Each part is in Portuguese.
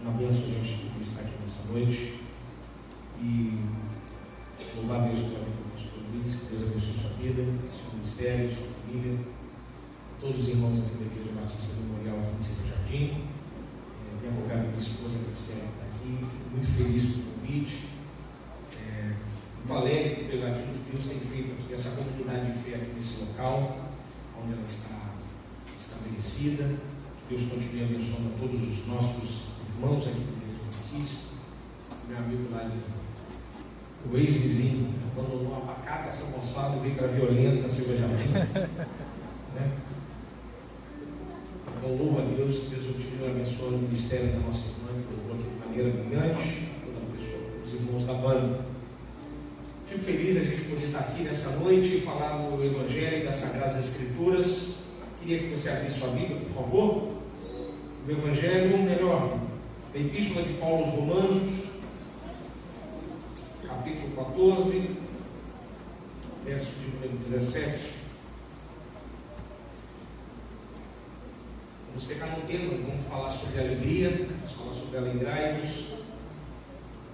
Uma bênção a gente poder estar aqui nessa noite e louvar a Deus pela vida do pastor Luiz, que Deus abençoe sua vida, seu ministério, sua família, todos os irmãos aqui da Igreja Batista Memorial aqui em São Jardim. Venho colocar a minha esposa Cristiane que está aqui, fico muito feliz com o convite, muito alegre pelo aquilo que Deus tem feito aqui, essa comunidade de fé aqui nesse local, onde ela está estabelecida. Que Deus continue abençoando a todos os nossos irmãos aqui da Igreja Batista. Meu amigo lá o ex-vizinho abandonou a pacata São Gonçalo e veio para Violenta, na Silva Jardim. Né? Então, louvo a Deus, que Deus continue abençoando o ministério da nossa irmã, que colocou aqui de maneira brilhante, toda a pessoa, os irmãos da banda. Fico feliz a gente poder estar aqui nessa noite e falar do Evangelho das Sagradas Escrituras. Queria que você abrisse sua Bíblia, por favor. O Evangelho, melhor, da Epístola de Paulo aos Romanos, capítulo 14, verso de número 17. Vamos ficar no tema, vamos falar sobre alegria, vamos falar sobre alegrai-vos,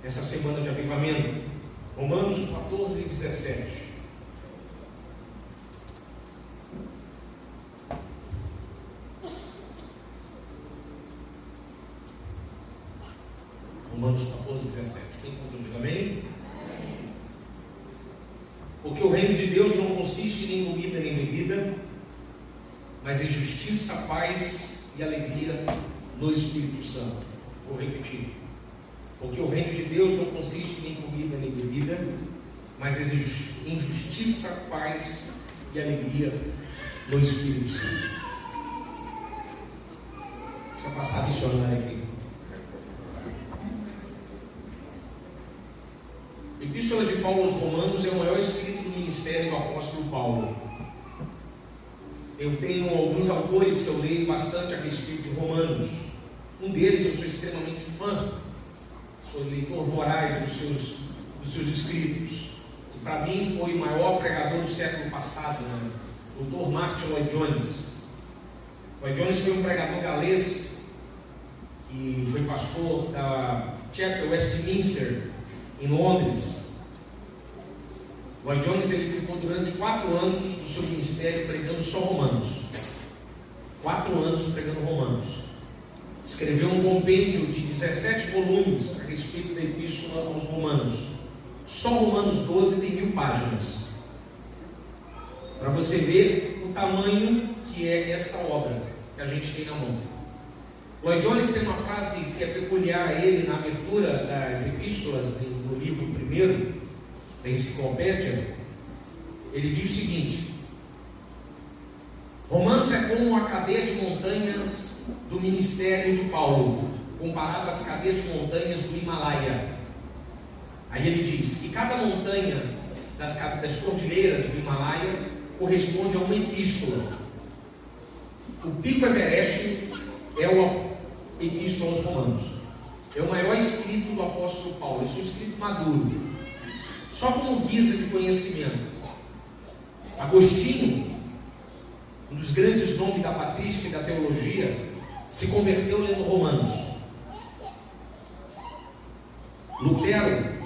essa semana de avivamento. Romanos 14, 17. Romanos 14, 17. Quem encontrou, diga amém? Porque o reino de Deus não consiste em comida nem bebida, mas em justiça, paz e alegria no Espírito Santo. Vou repetir. Porque o reino de Deus não consiste em comida nem bebida, mas em justiça, paz e alegria no Espírito Santo. Deixa eu passar a dicionário aqui. A Epístola de Paulo aos Romanos é o maior escrito do ministério do apóstolo Paulo. Eu tenho alguns autores que eu leio bastante a respeito de Romanos. Um deles eu sou extremamente fã, sou leitor voraz dos seus escritos. E para mim foi o maior pregador do século passado, né? O Dr. Martin Lloyd Jones. Lloyd Jones foi um pregador galês que foi pastor da Chapel Westminster em Londres. Lloyd Jones ele ficou durante 4 anos do seu ministério pregando só Romanos. 4 anos pregando Romanos. Escreveu um compêndio de 17 volumes a respeito da Epístola aos Romanos. Só Romanos 12 tem 1000 páginas. Para você ver o tamanho que é esta obra que a gente tem na mão. Lloyd Jones tem uma frase que é peculiar a ele na abertura das epístolas no livro 1 da enciclopédia. Ele diz o seguinte: Romanos é como a cadeia de montanhas do ministério de Paulo, comparado às cadeias de montanhas do Himalaia. Aí ele diz que cada montanha das cordilheiras do Himalaia corresponde a uma epístola. O Pico Everest é o Epístola aos Romanos. É o maior escrito do apóstolo Paulo. Isso é um escrito maduro, só como guisa de conhecimento. Agostinho, um dos grandes nomes da patrística e da teologia, se converteu lendo Romanos. Lutero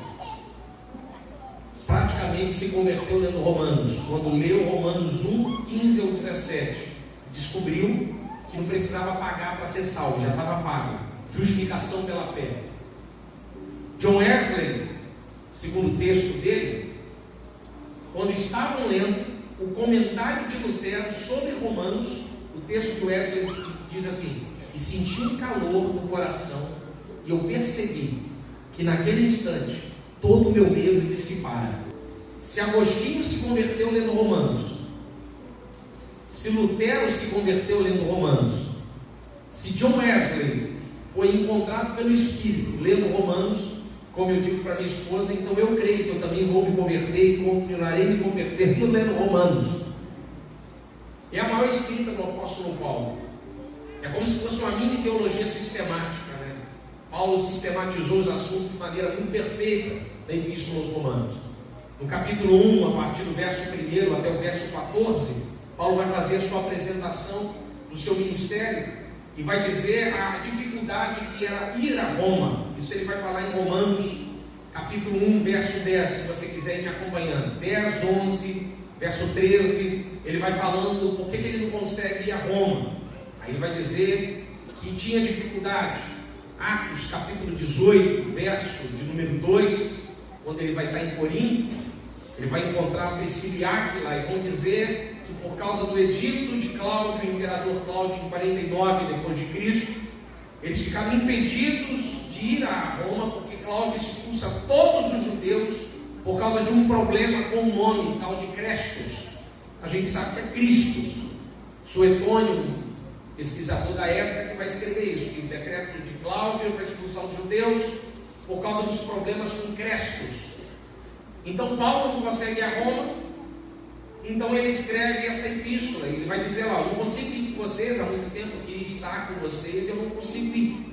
praticamente se converteu lendo Romanos, quando leu Romanos 1, 15 ao 17, descobriu que não precisava pagar para ser salvo, já estava pago. Justificação pela fé. John Wesley, segundo o texto dele, quando estavam lendo o comentário de Lutero sobre Romanos, o texto de Wesley diz assim: e senti um calor no coração, e eu percebi que naquele instante todo o meu medo dissipara. Se Agostinho se converteu lendo Romanos, se Lutero se converteu lendo Romanos, se John Wesley foi encontrado pelo Espírito lendo Romanos, como eu digo para minha esposa, então eu creio que eu também vou me converter e continuarei me convertendo lendo Romanos. É a maior escrita do apóstolo Paulo. É como se fosse uma mini teologia sistemática, né? Paulo sistematizou os assuntos de maneira muito perfeita na Epístola aos Romanos. No capítulo 1, a partir do verso 1 até o verso 14, Paulo vai fazer a sua apresentação do seu ministério e vai dizer a dificuldade dificuldade que era ir a Roma. Isso ele vai falar em Romanos, capítulo 1, verso 10, se você quiser ir me acompanhando. 10, 11, verso 13, ele vai falando por que ele não consegue ir a Roma. Aí ele vai dizer que tinha dificuldade. Atos, capítulo 18, verso de número 2, quando ele vai estar em Corinto, ele vai encontrar Priscila e Áquila e vão dizer que por causa do edito de Cláudio, o imperador Cláudio, em 49 depois de Cristo, eles ficaram impedidos de ir a Roma, porque Cláudio expulsa todos os judeus por causa de um problema com o nome tal de Crestos. A gente sabe que é Cristos. Suetônio, pesquisador da época, que vai escrever isso, que o decreto de Cláudio para expulsar os judeus por causa dos problemas com Crestos. Então Paulo não consegue ir a Roma, então ele escreve essa epístola, ele vai dizer lá, eu não consigo ir com vocês, há muito tempo eu queria estar com vocês, eu não consigo ir.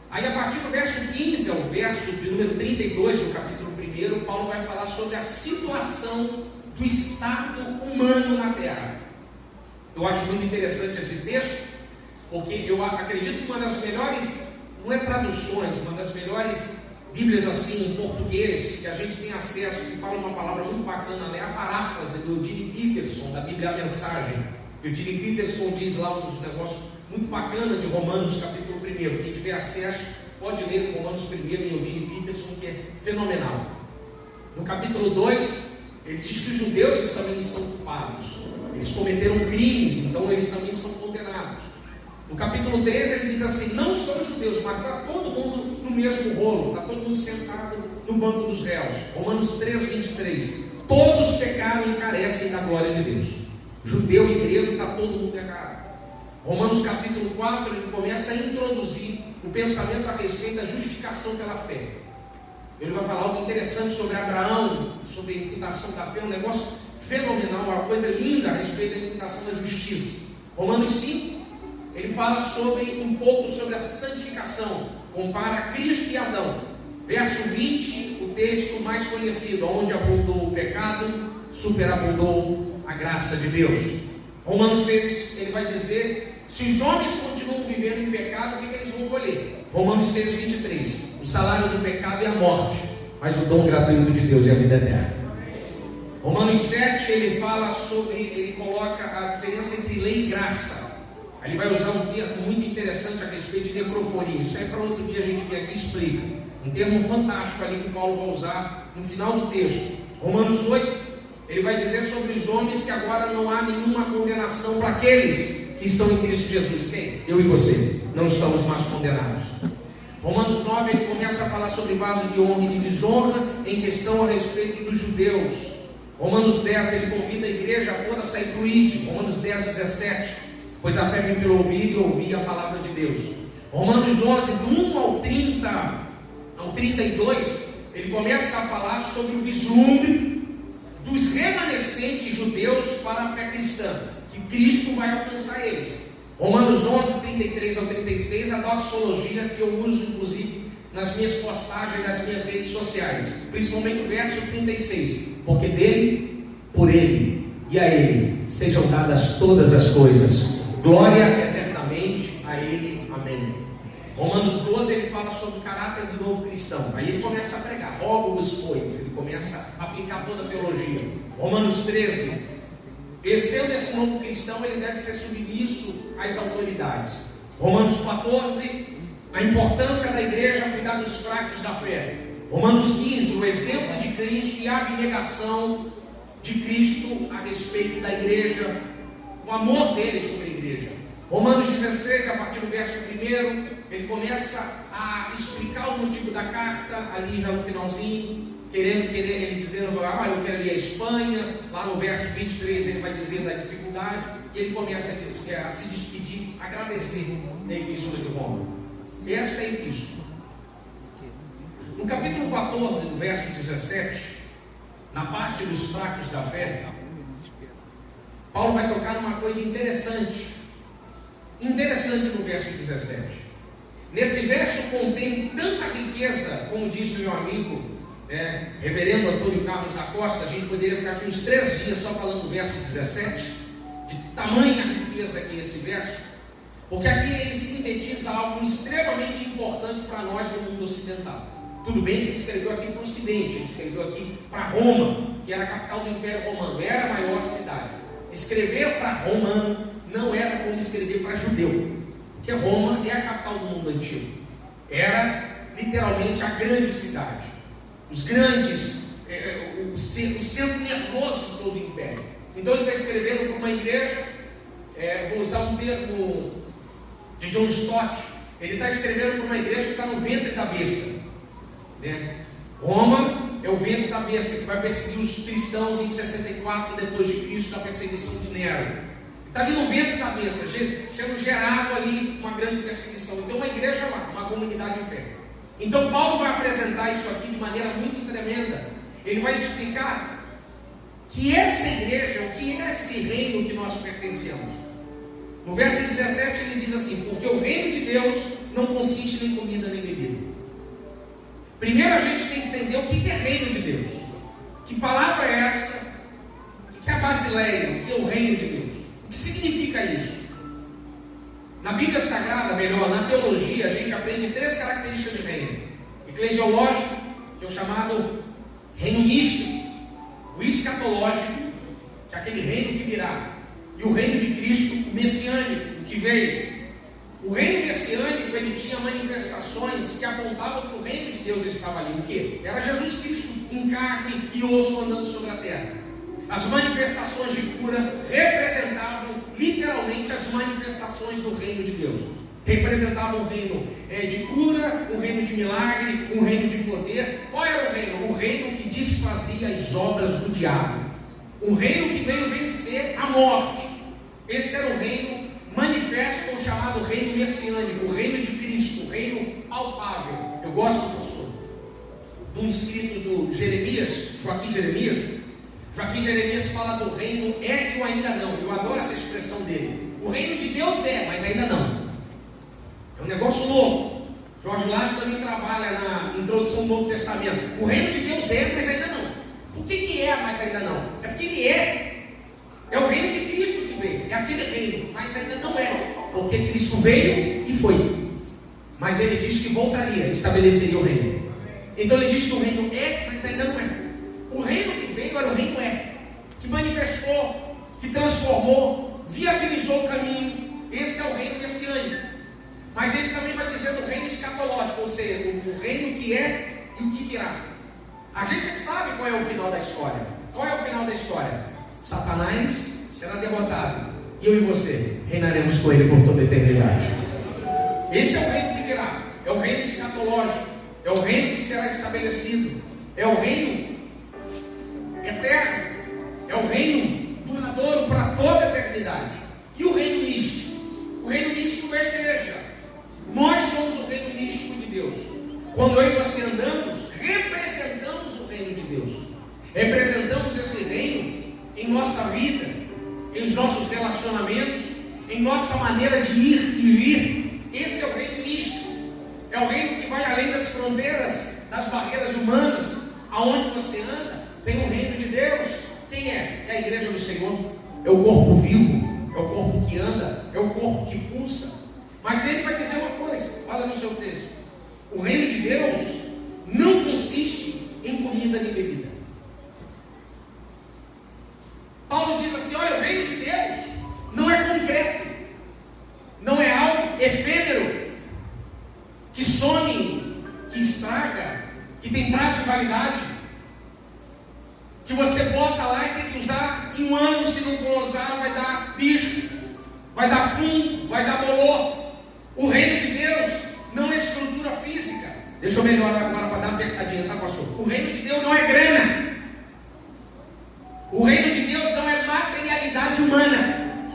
Aí a partir do verso 15 ao verso de número 32 do capítulo 1, Paulo vai falar sobre a situação do estado humano na terra. Eu acho muito interessante esse texto, porque eu acredito que uma das melhores, não é traduções, uma das melhores Bíblias assim em português que a gente tem acesso, que fala uma palavra muito bacana, é a paráfrase do Gene Peterson, da Bíblia A Mensagem. E o Gene Peterson diz lá uns negócios muito bacanas de Romanos, capítulo 1. Quem tiver acesso, pode ler Romanos 1 e o Gene Peterson, que é fenomenal. No capítulo 2, ele diz que os judeus também são culpados. Eles cometeram crimes, então eles também são condenados. No capítulo 13 ele diz assim, não só os judeus, mas está todo mundo no mesmo rolo, está todo mundo sentado no banco dos réus. Romanos 3, 23, todos pecaram e carecem da glória de Deus. Judeu e grego, está todo mundo errado. Romanos capítulo 4, ele começa a introduzir o pensamento a respeito da justificação pela fé. Ele vai falar algo interessante sobre Abraão, sobre a imputação da fé, um negócio fenomenal, uma coisa linda a respeito da imputação da justiça. Romanos 5, ele fala um pouco sobre a santificação, compara Cristo e Adão. Verso 20, o texto mais conhecido, onde abundou o pecado, superabundou a graça de Deus. Romanos 6, ele vai dizer, se os homens continuam vivendo em pecado, o que eles vão colher? Romanos 6, 23, o salário do pecado é a morte, mas o dom gratuito de Deus é a vida eterna. Romanos 7, ele fala sobre, ele coloca a diferença entre lei e graça. Aí ele vai usar um termo muito interessante a respeito de necroforia. Isso é para outro dia a gente vir aqui e explica. Um termo fantástico ali que Paulo vai usar no final do texto. Romanos 8, ele vai dizer sobre os homens que agora não há nenhuma condenação para aqueles que estão em Cristo Jesus. Quem? Eu e você. Não estamos mais condenados. Romanos 9, ele começa a falar sobre vaso de honra e de desonra em questão a respeito dos judeus. Romanos 10, ele convida a igreja toda a sair do ID. Romanos 10, 17, pois a fé vem pelo ouvir e ouvir a palavra de Deus. Romanos 11, do 1 ao 30, ao 32, ele começa a falar sobre o vislumbre dos remanescentes judeus para a fé cristã, que Cristo vai alcançar eles. Romanos 11, 33 ao 36, a doxologia que eu uso inclusive nas minhas postagens, nas minhas redes sociais, principalmente o verso 36, porque dele, por ele e a ele sejam dadas todas as coisas, glória eternamente a ele, amém. Romanos 12, ele fala sobre o caráter do novo cristão, aí ele começa a pregar, rogo-vos pois, ele começa a aplicar toda a teologia. Romanos 13, sendo esse novo cristão, ele deve ser submisso às autoridades. Romanos 14, a importância da igreja cuidar dos fracos da fé. Romanos 15, o exemplo de Cristo e a abnegação de Cristo a respeito da igreja, o amor dele sobre a igreja. Romanos 16, a partir do verso 1, ele começa a explicar o motivo da carta, ali já no finalzinho, ele dizendo, eu quero ir à Espanha. Lá no verso 23 ele vai dizer da dificuldade, e ele começa a se despedir, agradecer na epístola de Roma. Essa é a epístola. No capítulo 14, no verso 17, na parte dos fracos da fé, Paulo vai tocar numa coisa interessante no verso 17. Nesse verso contém tanta riqueza, como disse o meu amigo reverendo Antônio Carlos da Costa, a gente poderia ficar aqui uns 3 dias só falando do verso 17, de tamanha riqueza que é esse verso. Porque aqui ele sintetiza algo extremamente importante para nós no mundo ocidental. Tudo bem que ele escreveu aqui para o Ocidente, ele escreveu aqui para Roma, que era a capital do Império Romano, era a maior cidade. Escrever para romano não era como escrever para judeu, porque Roma é a capital do mundo antigo. Era literalmente a grande cidade, os grandes, o centro nervoso de todo o Império. Então ele está escrevendo para uma igreja, vou usar um termo de John Stott, ele está escrevendo para uma igreja que está no ventre da besta. Roma é o ventre da besta que vai perseguir os cristãos em 64 depois de Cristo, da perseguição de Nero. Está ali no ventre da besta, sendo gerado ali uma grande perseguição. Então uma igreja lá, uma comunidade de fé. Então Paulo vai apresentar isso aqui de maneira muito tremenda. Ele vai explicar que essa igreja, o que é esse reino que nós pertencemos. No verso 17 ele diz assim: porque o reino de Deus não consiste em comida nem bebida. Primeiro a gente tem que entender o que é reino de Deus. Que palavra é essa? O que é a basileia? O que é o reino de Deus? O que significa isso? Na Bíblia Sagrada, melhor, na teologia, a gente aprende 3 características de reino: eclesiológico, que é o chamado reino místico, o escatológico, que é aquele reino que virá, e o reino de Cristo, o messiânico, o que veio. O reino messiânico, ele tinha manifestações que apontavam que o reino de Deus estava ali. O quê? Era Jesus Cristo em carne e osso andando sobre a terra. As manifestações de cura representavam literalmente as manifestações do reino de Deus. Representavam um reino de cura, um reino de milagre, um reino de poder. Qual era o reino? O reino que desfazia as obras do diabo. Um reino que veio vencer a morte. Esse era o reino manifesto, ou chamado reino messiânico, o reino de Cristo, o reino palpável. Eu gosto, professor, de um escrito do Jeremias, Joaquim Jeremias. Joaquim Jeremias fala do reino é e o ainda não. Eu adoro essa expressão dele. O reino de Deus é, mas ainda não. É um negócio novo. Jorge Lage também trabalha na introdução do Novo Testamento. O reino de Deus é, mas ainda não. Por que é, mas ainda não? É porque ele é. É o reino de Cristo que veio. É aquele reino, mas ainda não é. Porque Cristo veio e foi. Mas ele disse que voltaria, estabeleceria o reino. Então ele diz que o reino é, mas ainda não é. O reino que veio era o reino que manifestou, que transformou, viabilizou o caminho. Esse é o reino messiânico. Mas ele também vai dizer do reino escatológico, ou seja, o reino que é e o que virá. A gente sabe qual é o final da história. Qual é o final da história? Satanás será derrotado. E eu e você reinaremos com ele por toda a eternidade. Esse é o reino que virá. É o reino escatológico. É o reino que será estabelecido. É o reino eterno. É o reino duradouro para toda a eternidade. E o reino místico? O reino místico é a igreja. Nós somos o reino místico de Deus. Quando eu e você andamos, representamos o reino de Deus. Representamos esse reino em nossa vida, em os nossos relacionamentos, em nossa maneira de ir e vir. Esse é o reino místico. É o reino que vai além das fronteiras, das barreiras humanas. Aonde você anda, tem o reino de Deus. Quem é? É a igreja do Senhor. É o corpo vivo, é o corpo que anda, é o corpo que pulsa. Mas ele vai dizer uma coisa, olha no seu texto: o reino de Deus não consiste em comida nem bebida. Paulo diz assim: olha, o reino de Deus não é concreto, não é algo efêmero, que some, que estraga, que tem prazo de validade, que você bota lá e tem que usar em um ano. Se não usar, vai dar bicho, vai dar fumo, vai dar bolor. O reino de Deus não é estrutura física. Deixa eu melhorar agora para dar uma apertadinha, tá, pastor? O reino de Deus não é grana. O reino de Deus não é materialidade humana.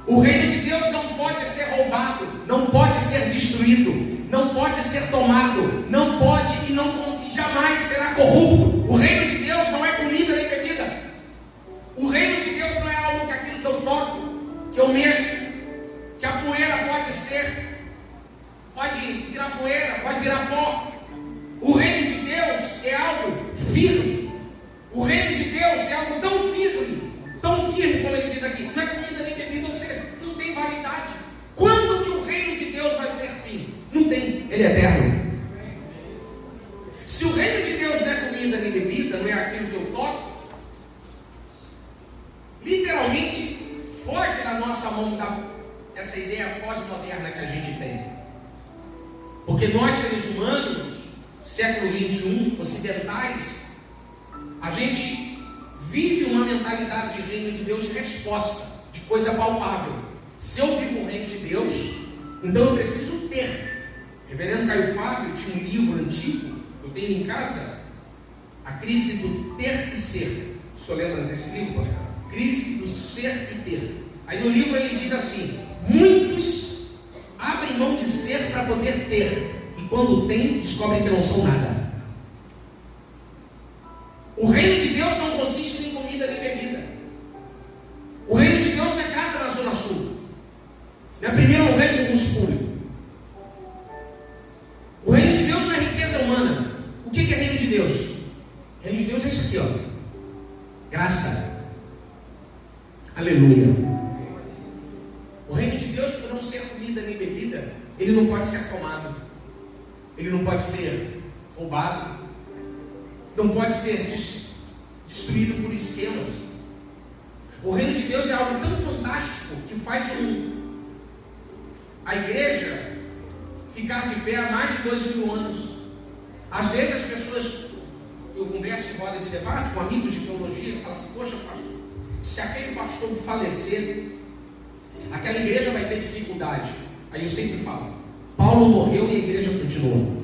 O reino de Deus não pode ser roubado, não pode ser destruído, não pode ser tomado, não pode e jamais será corrupto. O reino de Deus não é comida nem bebida. O reino de Deus não é algo que aquilo que eu toco, que eu mexo, que a poeira pode virar poeira, pode virar pó. O reino de Deus é algo firme. O reino de Deus é algo tão firme como ele diz aqui. Não é comida nem bebida, ou seja, não tem validade. Quando Porque nós, seres humanos, século XXI, ocidentais, a gente vive uma mentalidade de reino de Deus de resposta, de coisa palpável. Se eu vivo o reino de Deus, então eu preciso ter. Reverendo Caio Fábio tinha um livro antigo, eu tenho em casa, A Crise do Ter e Ser. O senhor lembra desse livro? Crise do Ser e Ter. Aí no livro ele diz assim: muitos abrem mão de ser para poder ter, e quando tem, descobrem que não são nada. O reino de Deus não consiste em comida nem bebida. O reino de Deus não é casa na Zona Sul, não é primeiro lugar em concurso público. O reino de Deus não é riqueza humana. O que é reino de Deus? O reino de Deus é isso aqui, ó: graça. Aleluia. O reino de Deus, por não ser comida nem bebida, ele não pode ser tomado, ele não pode ser roubado, não pode ser destruído por esquemas. O reino de Deus é algo tão fantástico que faz a igreja ficar de pé há mais de 2.000 anos. Às vezes as pessoas, eu converso em roda de debate com amigos de teologia, falam assim: poxa, pastor, se aquele pastor falecer, aquela igreja vai ter dificuldade. Aí eu sempre falo: Paulo morreu e a igreja continuou.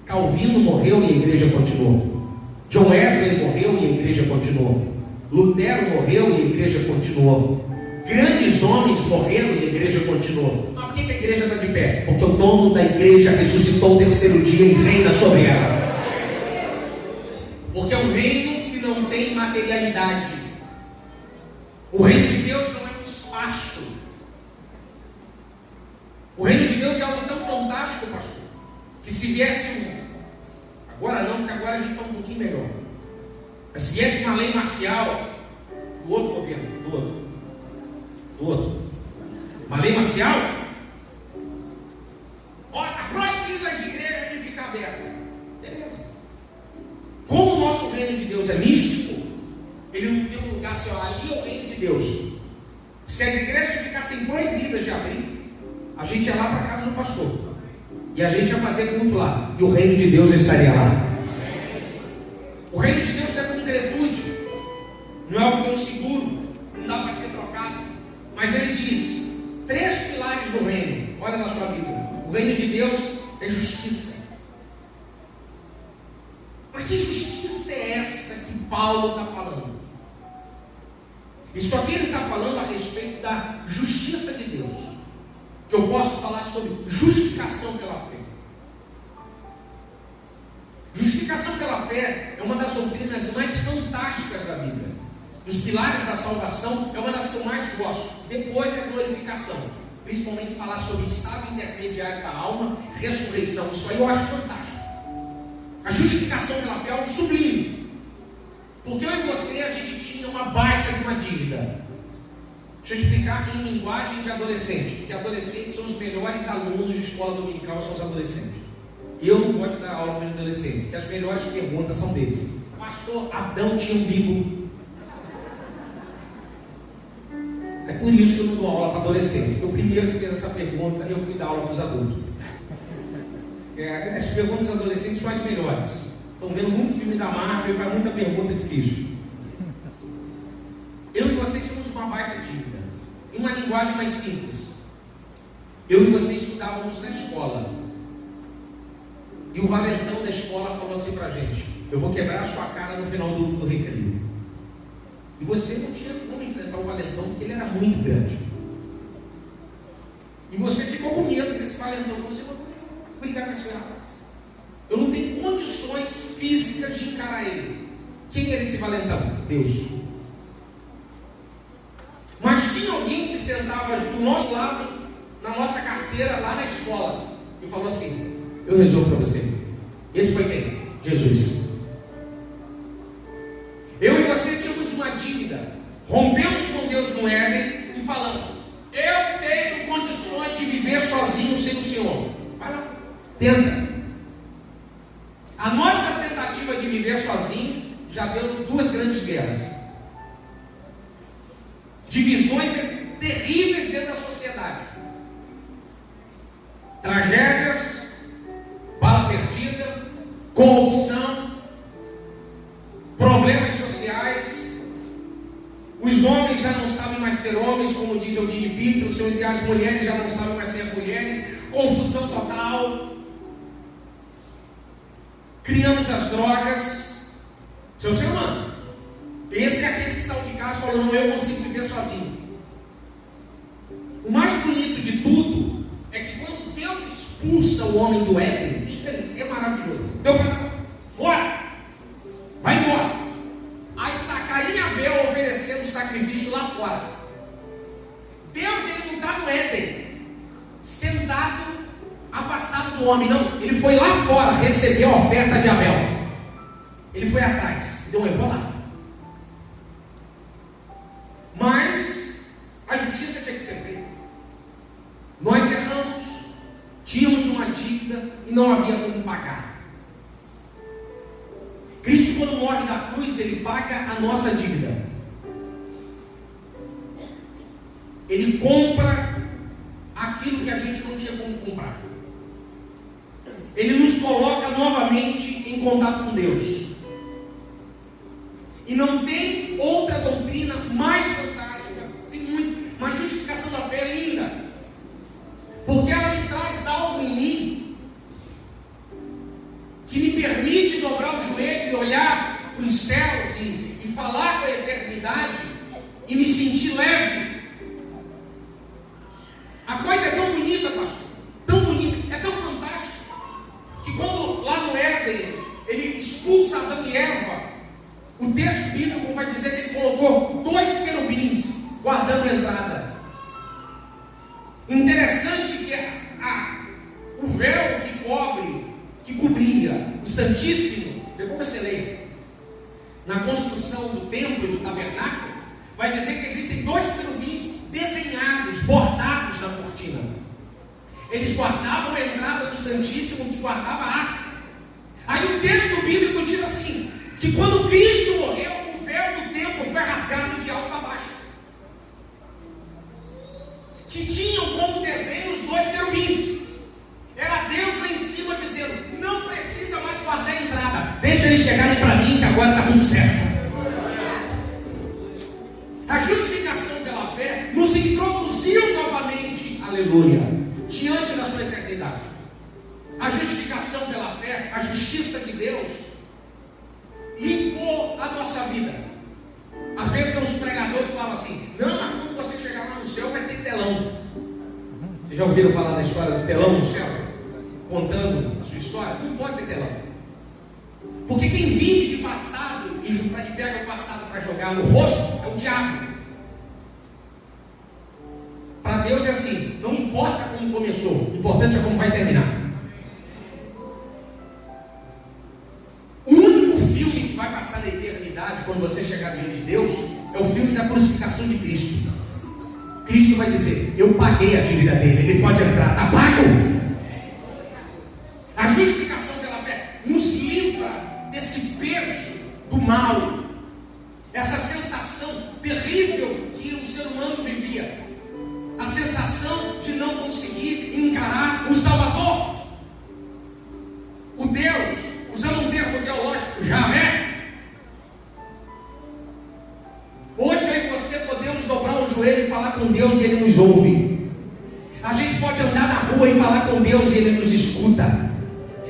Calvino morreu e a igreja continuou. John Wesley morreu e a igreja continuou. Lutero morreu e a igreja continuou. Grandes homens morreram e a igreja continuou. Mas por que a igreja está de pé? Porque o dono da igreja ressuscitou o terceiro dia e reina sobre ela. Porque é um reino que não tem materialidade. O reino de Deus não é um espaço. O reino de Deus é algo tão fantástico, pastor, que se viesse agora não, porque agora a gente está um pouquinho melhor. Mas se viesse uma lei marcial do outro governo, do outro, uma lei marcial, olha, está proibido as igrejas de ficar abertas. Beleza. Como o nosso reino de Deus é místico, ele não tem um lugar assim, ó, ali é o reino de Deus. Se as igrejas ficassem proibidas de abrir, a gente ia lá para a casa do pastor e a gente ia fazer culto lá, e o reino de Deus estaria lá. O reino de Deus é concretude, não é algo que eu seguro, não dá para ser trocado. Mas ele diz 3 pilares do reino. Olha na sua Bíblia: o reino de Deus é justiça. Mas que justiça é essa que Paulo está falando? Isso aqui ele está falando a respeito da justiça de Deus, que eu posso falar sobre justificação pela fé. Justificação pela fé é uma das doutrinas mais fantásticas da Bíblia. Dos pilares da salvação é uma das que eu mais gosto. Depois é a glorificação, principalmente falar sobre estado intermediário da alma, ressurreição. Isso aí eu acho fantástico. A justificação pela fé é algo sublime, porque eu e você, a gente tinha uma baita de uma dívida. Deixa eu explicar em linguagem de adolescente, porque adolescentes são os melhores alunos de escola dominical, são os adolescentes. Eu não gosto de dar aula para adolescente, porque as melhores perguntas são deles. Pastor, Adão tinha umbigo? É por isso que eu não dou aula para adolescente, porque o primeiro que fez essa pergunta, eu fui dar aula para os adultos. As perguntas dos adolescentes são as melhores. Estão vendo muito filme da Marvel e faz muita pergunta difícil. Eu e você tínhamos uma baita dívida. Em uma linguagem mais simples, eu e você estudávamos na escola, e o valentão da escola falou assim para a gente: eu vou quebrar a sua cara no final do recreio. E você não tinha como enfrentar o valentão, porque ele era muito grande. E você ficou com medo desse valentão. Você vai brigar com esse rapaz. Eu não tenho condições físicas de encarar ele. Quem era esse valentão? Deus. Mas tinha alguém que sentava do nosso lado, na nossa carteira, lá na escola, e falou assim: eu resolvo para você. Esse foi quem? Jesus. Eu e você tínhamos uma dívida. Rompemos com Deus no Éden e falamos: eu tenho condições de viver sozinho sem o Senhor. Vai lá, tenta. A nossa tentativa de viver sozinho já deu 2 grandes guerras. Divisões terríveis dentro da sociedade. Tragédias corrupção, problemas sociais. Os homens já não sabem mais ser homens, como diz Eugênio Pietro, e as mulheres já não sabem mais ser mulheres, confusão total. Criamos as drogas. Seu ser humano, esse é aquele que saiu de casa e falou: não, eu consigo viver sozinho. O mais bonito de tudo é que quando Deus expulsa o homem do Éden, isso é maravilhoso. Deus fala: fora, vai embora. Aí está Caim e Abel oferecendo sacrifício lá fora. Deus, ele não está no Éden, sentado, afastado do homem, não. Ele foi lá fora receber a oferta de Abel. Ele foi atrás, deu eu vou lá. Mas a justiça tinha que ser feita. Nós erramos, tínhamos uma dívida e não havia como pagar. Cristo, quando morre da cruz, ele paga a nossa dívida. Ele compra aquilo que a gente não tinha como comprar. Ele nos coloca novamente em contato com Deus. E não tem outra doutrina mais fantástica, tem muito, mas justificação da fé é linda, porque ela me traz algo em mim que me permite dobrar o joelho e olhar para os céus e falar com a eternidade e me sentir leve. A coisa é tão bonita, pastor, tão bonita, é tão fantástica, que quando lá no Éden ele expulsa Adão e Eva, o texto bíblico vai dizer que ele colocou 2 querubins guardando a entrada. Interessante que o véu que cobria o Santíssimo, depois você lê, na construção do templo e do tabernáculo, vai dizer que existem 2 querubins desenhados, bordados na cortina. Eles guardavam a entrada do Santíssimo, que guardava a arca. Aí o texto bíblico diz assim, que quando Cristo morreu, o véu do templo foi rasgado de alto a baixo, que tinham como desenho os 2 querubins. Era Deus lá em cima dizendo: não precisa mais guardar a entrada, deixa eles chegarem para mim que agora está tudo certo. A justificação pela fé nos introduziu novamente, aleluia, diante da sua eternidade. A justificação pela fé, a justiça de Deus, limpou a nossa vida. Às vezes tem uns pregadores que falam assim: não, mas quando você chegar lá no céu vai ter telão. Vocês já ouviram falar da história do telão no céu? Contando a sua história? Não pode ter telão, porque quem vive de passado e pega o passado para jogar no rosto é o diabo. Para Deus é assim: não importa como começou, o importante é como vai terminar. Vai passar na eternidade, quando você chegar diante de Deus, é o filme da crucificação de Cristo. Cristo vai dizer: eu paguei a dívida dele, ele pode entrar, está pago. A justificação pela fé nos livra desse peso do mal, essa sensação terrível que o ser humano vivia, a sensação de não conseguir encarar o Salvador, o Deus, usando um termo teológico, Javé. Hoje eu e você podemos dobrar o joelho e falar com Deus e Ele nos ouve. A gente pode andar na rua e falar com Deus e Ele nos escuta.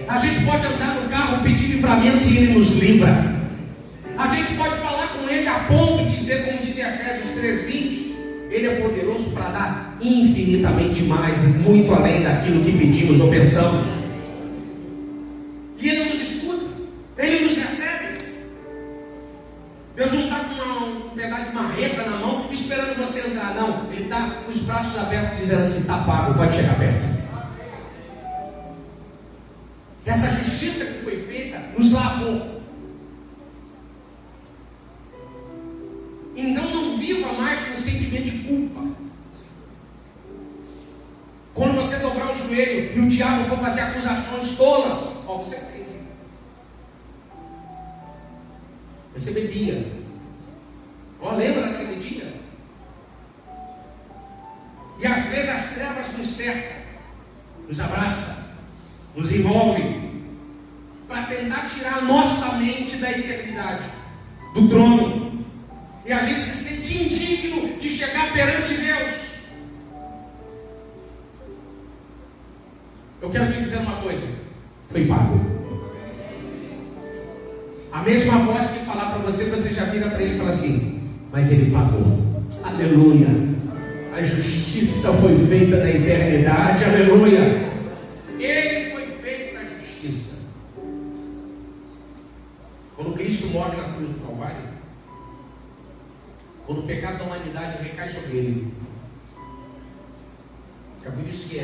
A gente pode andar no carro, pedir livramento e Ele nos livra. A gente pode falar com Ele a ponto de dizer, como diz em Efésios 3:20, Ele é poderoso para dar infinitamente mais e muito além daquilo que pedimos ou pensamos. E Ele nos escuta, Ele nos recebe. Deus não está com um pedaço de marreta na mão esperando você entrar, não. Ele está com os braços abertos dizendo assim: está pago, pode chegar perto. Essa justiça que foi feita nos lavou. Então não viva mais com o sentimento de culpa. Quando você dobrar o joelho e o diabo for fazer acusações tolas, ó, você fez. Você bebia. Ó, lembra daquele dia? E às vezes as trevas nos cercam, nos abraçam, nos envolvem, para tentar tirar a nossa mente da eternidade, do trono. E a gente se sente indigno de chegar perante Deus. Eu quero te dizer uma coisa: foi pago. A mesma voz que falar para você, você já vira para ele e fala assim: mas ele pagou. Aleluia. A justiça foi feita na eternidade. Aleluia. Ele foi feito na justiça. Quando Cristo morre na cruz do Calvário, quando o pecado da humanidade recai sobre ele, é por isso que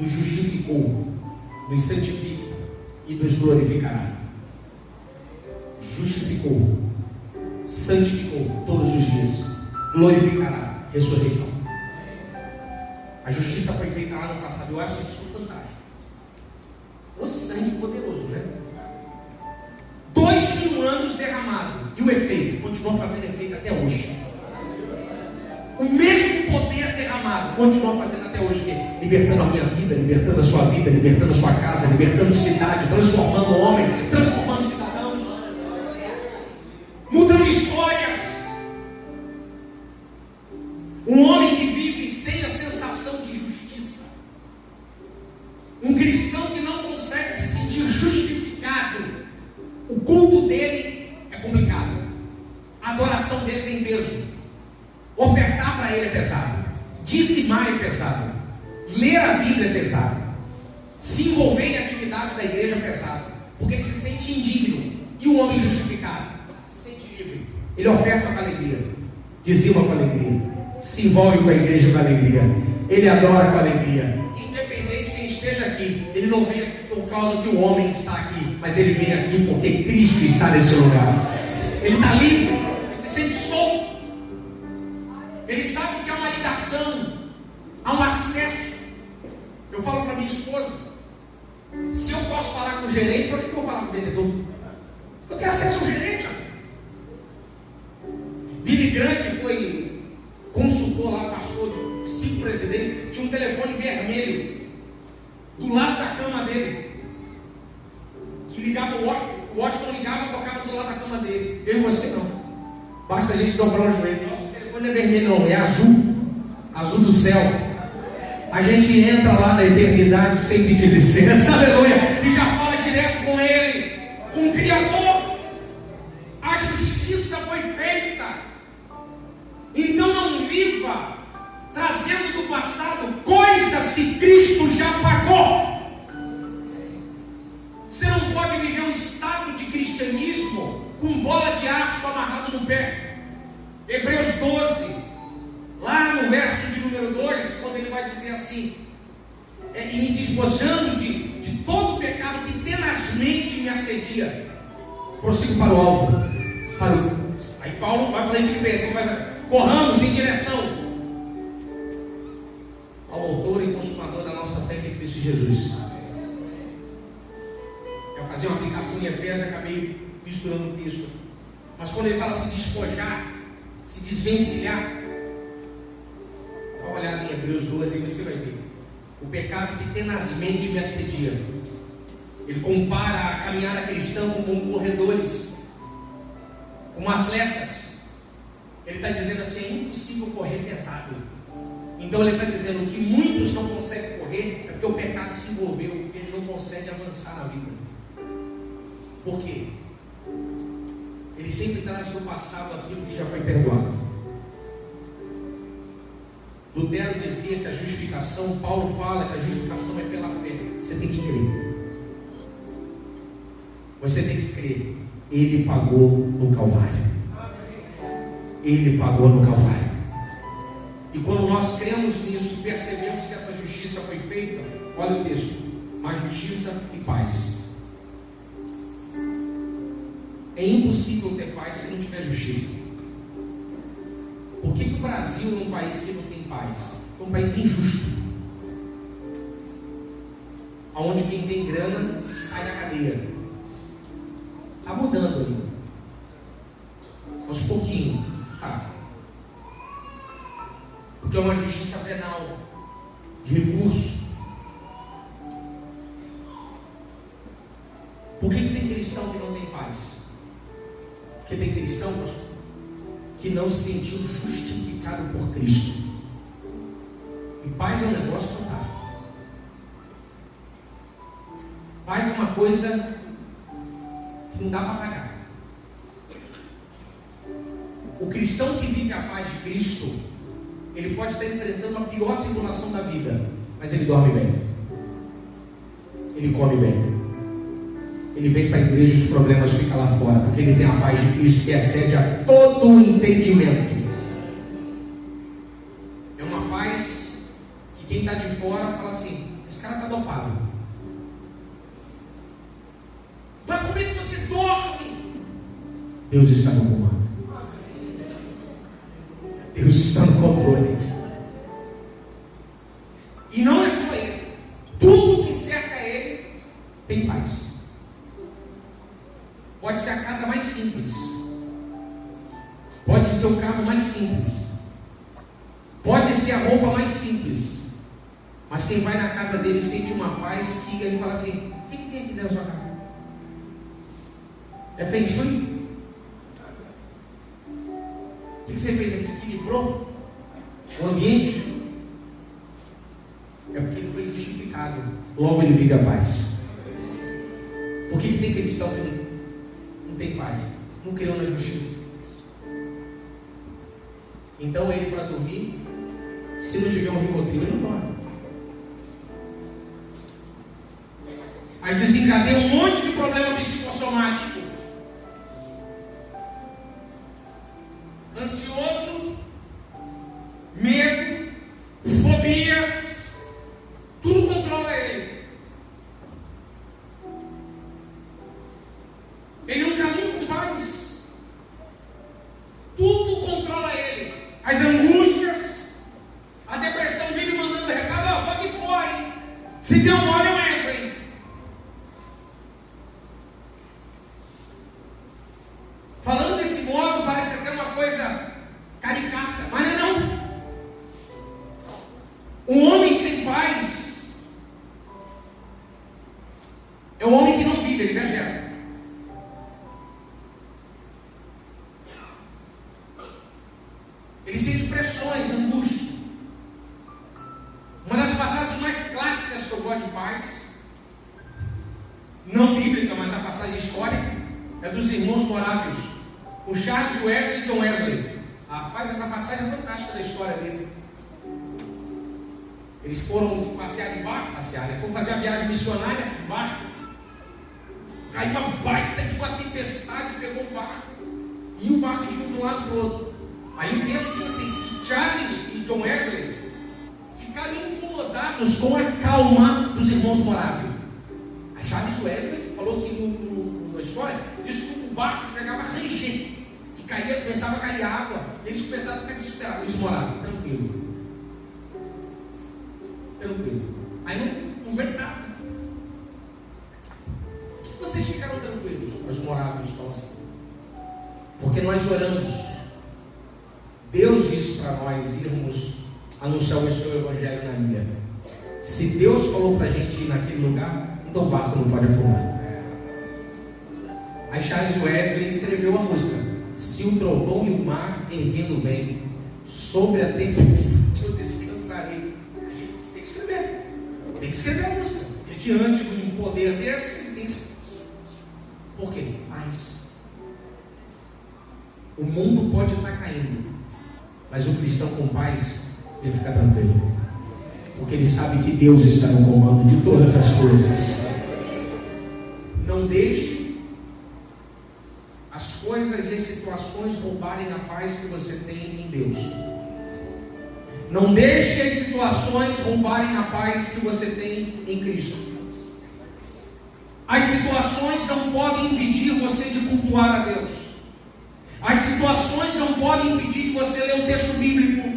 nos justificou, nos santifica e nos glorificará. Justificou, santificou todos os dias, glorificará, ressurreição. A justiça foi feita lá no passado. Eu acho isso fantástico. O sangue poderoso, né? 2000 anos derramado, e o efeito continua fazendo efeito até hoje. O mesmo poder derramado continua fazendo até hoje, libertando a minha vida, libertando a sua vida, libertando a sua casa, libertando cidade, transformando o homem, transformando cidadãos, mudando histórias. Um homem que vive sem a sensação de justiça, um cristão que não consegue se sentir justificado, o culto dele é complicado, a adoração dele tem peso, ofertar para ele é pesado, dizimar é pesado, ler a Bíblia é pesado, se envolver em atividade da igreja é pesado, porque ele se sente indigno. E o homem justificado se sente livre, ele oferta com alegria, dizima com alegria, se envolve com a igreja com alegria, ele adora com alegria, independente de quem esteja aqui. Ele não vem aqui por causa que o homem está aqui, mas ele vem aqui porque Cristo está nesse lugar. Ele está livre, ele se sente solto, ele sabe que há uma ligação, há um acesso. Eu falo para minha esposa: se eu posso falar com o gerente, por que eu vou falar com o vendedor? Eu tenho acesso ao gerente. Billy Graham, que foi consultor lá, pastor de 5 presidentes, tinha um telefone vermelho do lado da cama dele, que ligava, o Washington ligava, tocava do lado da cama dele. Eu e você não, basta a gente dobrar o joelho. Nosso telefone não é vermelho não, é azul, azul do céu. A gente entra lá na eternidade sem pedir licença, aleluia, e já fala direto com ele, com o Criador. A justiça foi feita. Então não viva trazendo do passado coisas que Cristo já pagou. Você não pode viver um estado de cristianismo com bola de aço amarrado no pé. Hebreus 12, lá no verso de número 2, quando ele vai dizer assim: e me despojando de todo o pecado que tenazmente me assedia, prossigo para o alvo, aí Paulo vai falar em Filipenses, corramos em direção ao autor e consumador da nossa fé, que é Cristo Jesus. Eu fazia uma aplicação em Efésios, acabei misturando o texto, mas quando ele fala se despojar, se desvencilhar, dá uma olhada em Hebreus 12 e você vai ver o pecado que tenazmente me assedia. Ele compara a caminhada cristã como corredores, como atletas. Ele está dizendo assim: é impossível correr pesado. Então ele está dizendo que muitos não conseguem correr é porque o pecado se envolveu, porque ele não consegue avançar na vida. Por quê? Ele sempre traz do passado aquilo que já foi perdoado. Lutero dizia que a justificação, Paulo fala que a justificação é pela fé. Você tem que crer. Você tem que crer. Ele pagou no Calvário. Ele pagou no Calvário. E quando nós cremos nisso, percebemos que essa justiça foi feita, olha o texto: mas justiça e paz. É impossível ter paz se não tiver justiça. Por que o Brasil é um país que não tem paz? É um país injusto, onde quem tem grana sai da cadeia. Está mudando ainda, aos pouquinhos, tá? Porque é uma justiça penal, de recurso. Por que tem cristão que não tem paz? Porque tem cristão, pastor, que não se sentiu justificado por Cristo. E paz é um negócio fantástico. Paz é uma coisa que não dá para pagar. O cristão que vive a paz de Cristo, ele pode estar enfrentando a pior tribulação da vida, mas ele dorme bem, ele come bem, ele vem para a igreja e os problemas ficam lá fora, porque ele tem a paz de Cristo que excede a todo o entendimento. É uma paz que quem está de fora fala assim: esse cara está dopado. Mas como é que você dorme? Deus está no comando. Deus está no controle. E não é só Ele. Tudo que cerca Ele tem paz. Pode ser a casa mais simples. Pode ser o carro mais simples. Pode ser a roupa mais simples. Mas quem vai na casa dele sente uma paz que ele fala assim: o que tem aqui dentro da sua casa? É feng shui? O que você fez aqui? Equilibrou o ambiente? É porque ele foi justificado. Logo ele vive a paz. Por que tem cristão que não tem paz? Não criou na justiça. Então ele, para dormir, se não tiver um Rivotril, ele não dorme. Aí desencadeia um monte de problema psicossomático. Ansioso, medo, fobias, tudo controla ele. Ele não caminha com paz. Tudo controla ele. As angústias, a depressão vive mandando recado: ó, tô aqui fora, hein? Se der uma hora eu entro, hein? Falando desse modo, parece até uma coisa caricata, mas não. Um homem sem paz é um homem que não vive, ele vegeta. Ele sente pressões, angústia. Uma das passagens mais clássicas que eu gosto de paz, não bíblica, mas a passagem histórica, é dos irmãos morávios, o Charles Wesley e John Wesley. Rapaz, essa passagem é fantástica da história dele. Eles foram passear de barco, foram fazer a viagem missionária de barco. Caiu uma baita de uma tempestade, pegou o barco, e o barco de um lado para o outro. Aí o texto diz assim: que Charles e John Wesley ficaram incomodados com a calma dos irmãos moráveis. Aí Charles Wesley falou que na história, disse que o barco chegava a ranger, que caía, começava a cair água, eles começaram a ficar desesperados. Eles moravam, tranquilo. Aí não vem nada. Por que vocês ficaram tranquilos? Os moráveis estão assim. Porque nós oramos. Deus disse para nós irmos anunciar o seu evangelho na ilha. Se Deus falou para a gente ir naquele lugar, então o barco não pode afundar. Aí Charles Wesley escreveu a música: se o trovão e o mar erguendo vem, sobre a tempestade eu descansarei. Você tem que escrever. Tem que escrever a música. Porque diante de um poder desse, tem que. Por quê? Paz. O mundo pode estar caindo, mas o cristão com paz, ele fica tranquilo, porque ele sabe que Deus está no comando de todas as coisas. Não deixe as coisas e as situações roubarem a paz que você tem em Deus. Não deixe as situações roubarem a paz que você tem em Cristo. As situações não podem impedir você de cultuar a Deus. As situações não podem impedir de você ler o texto bíblico,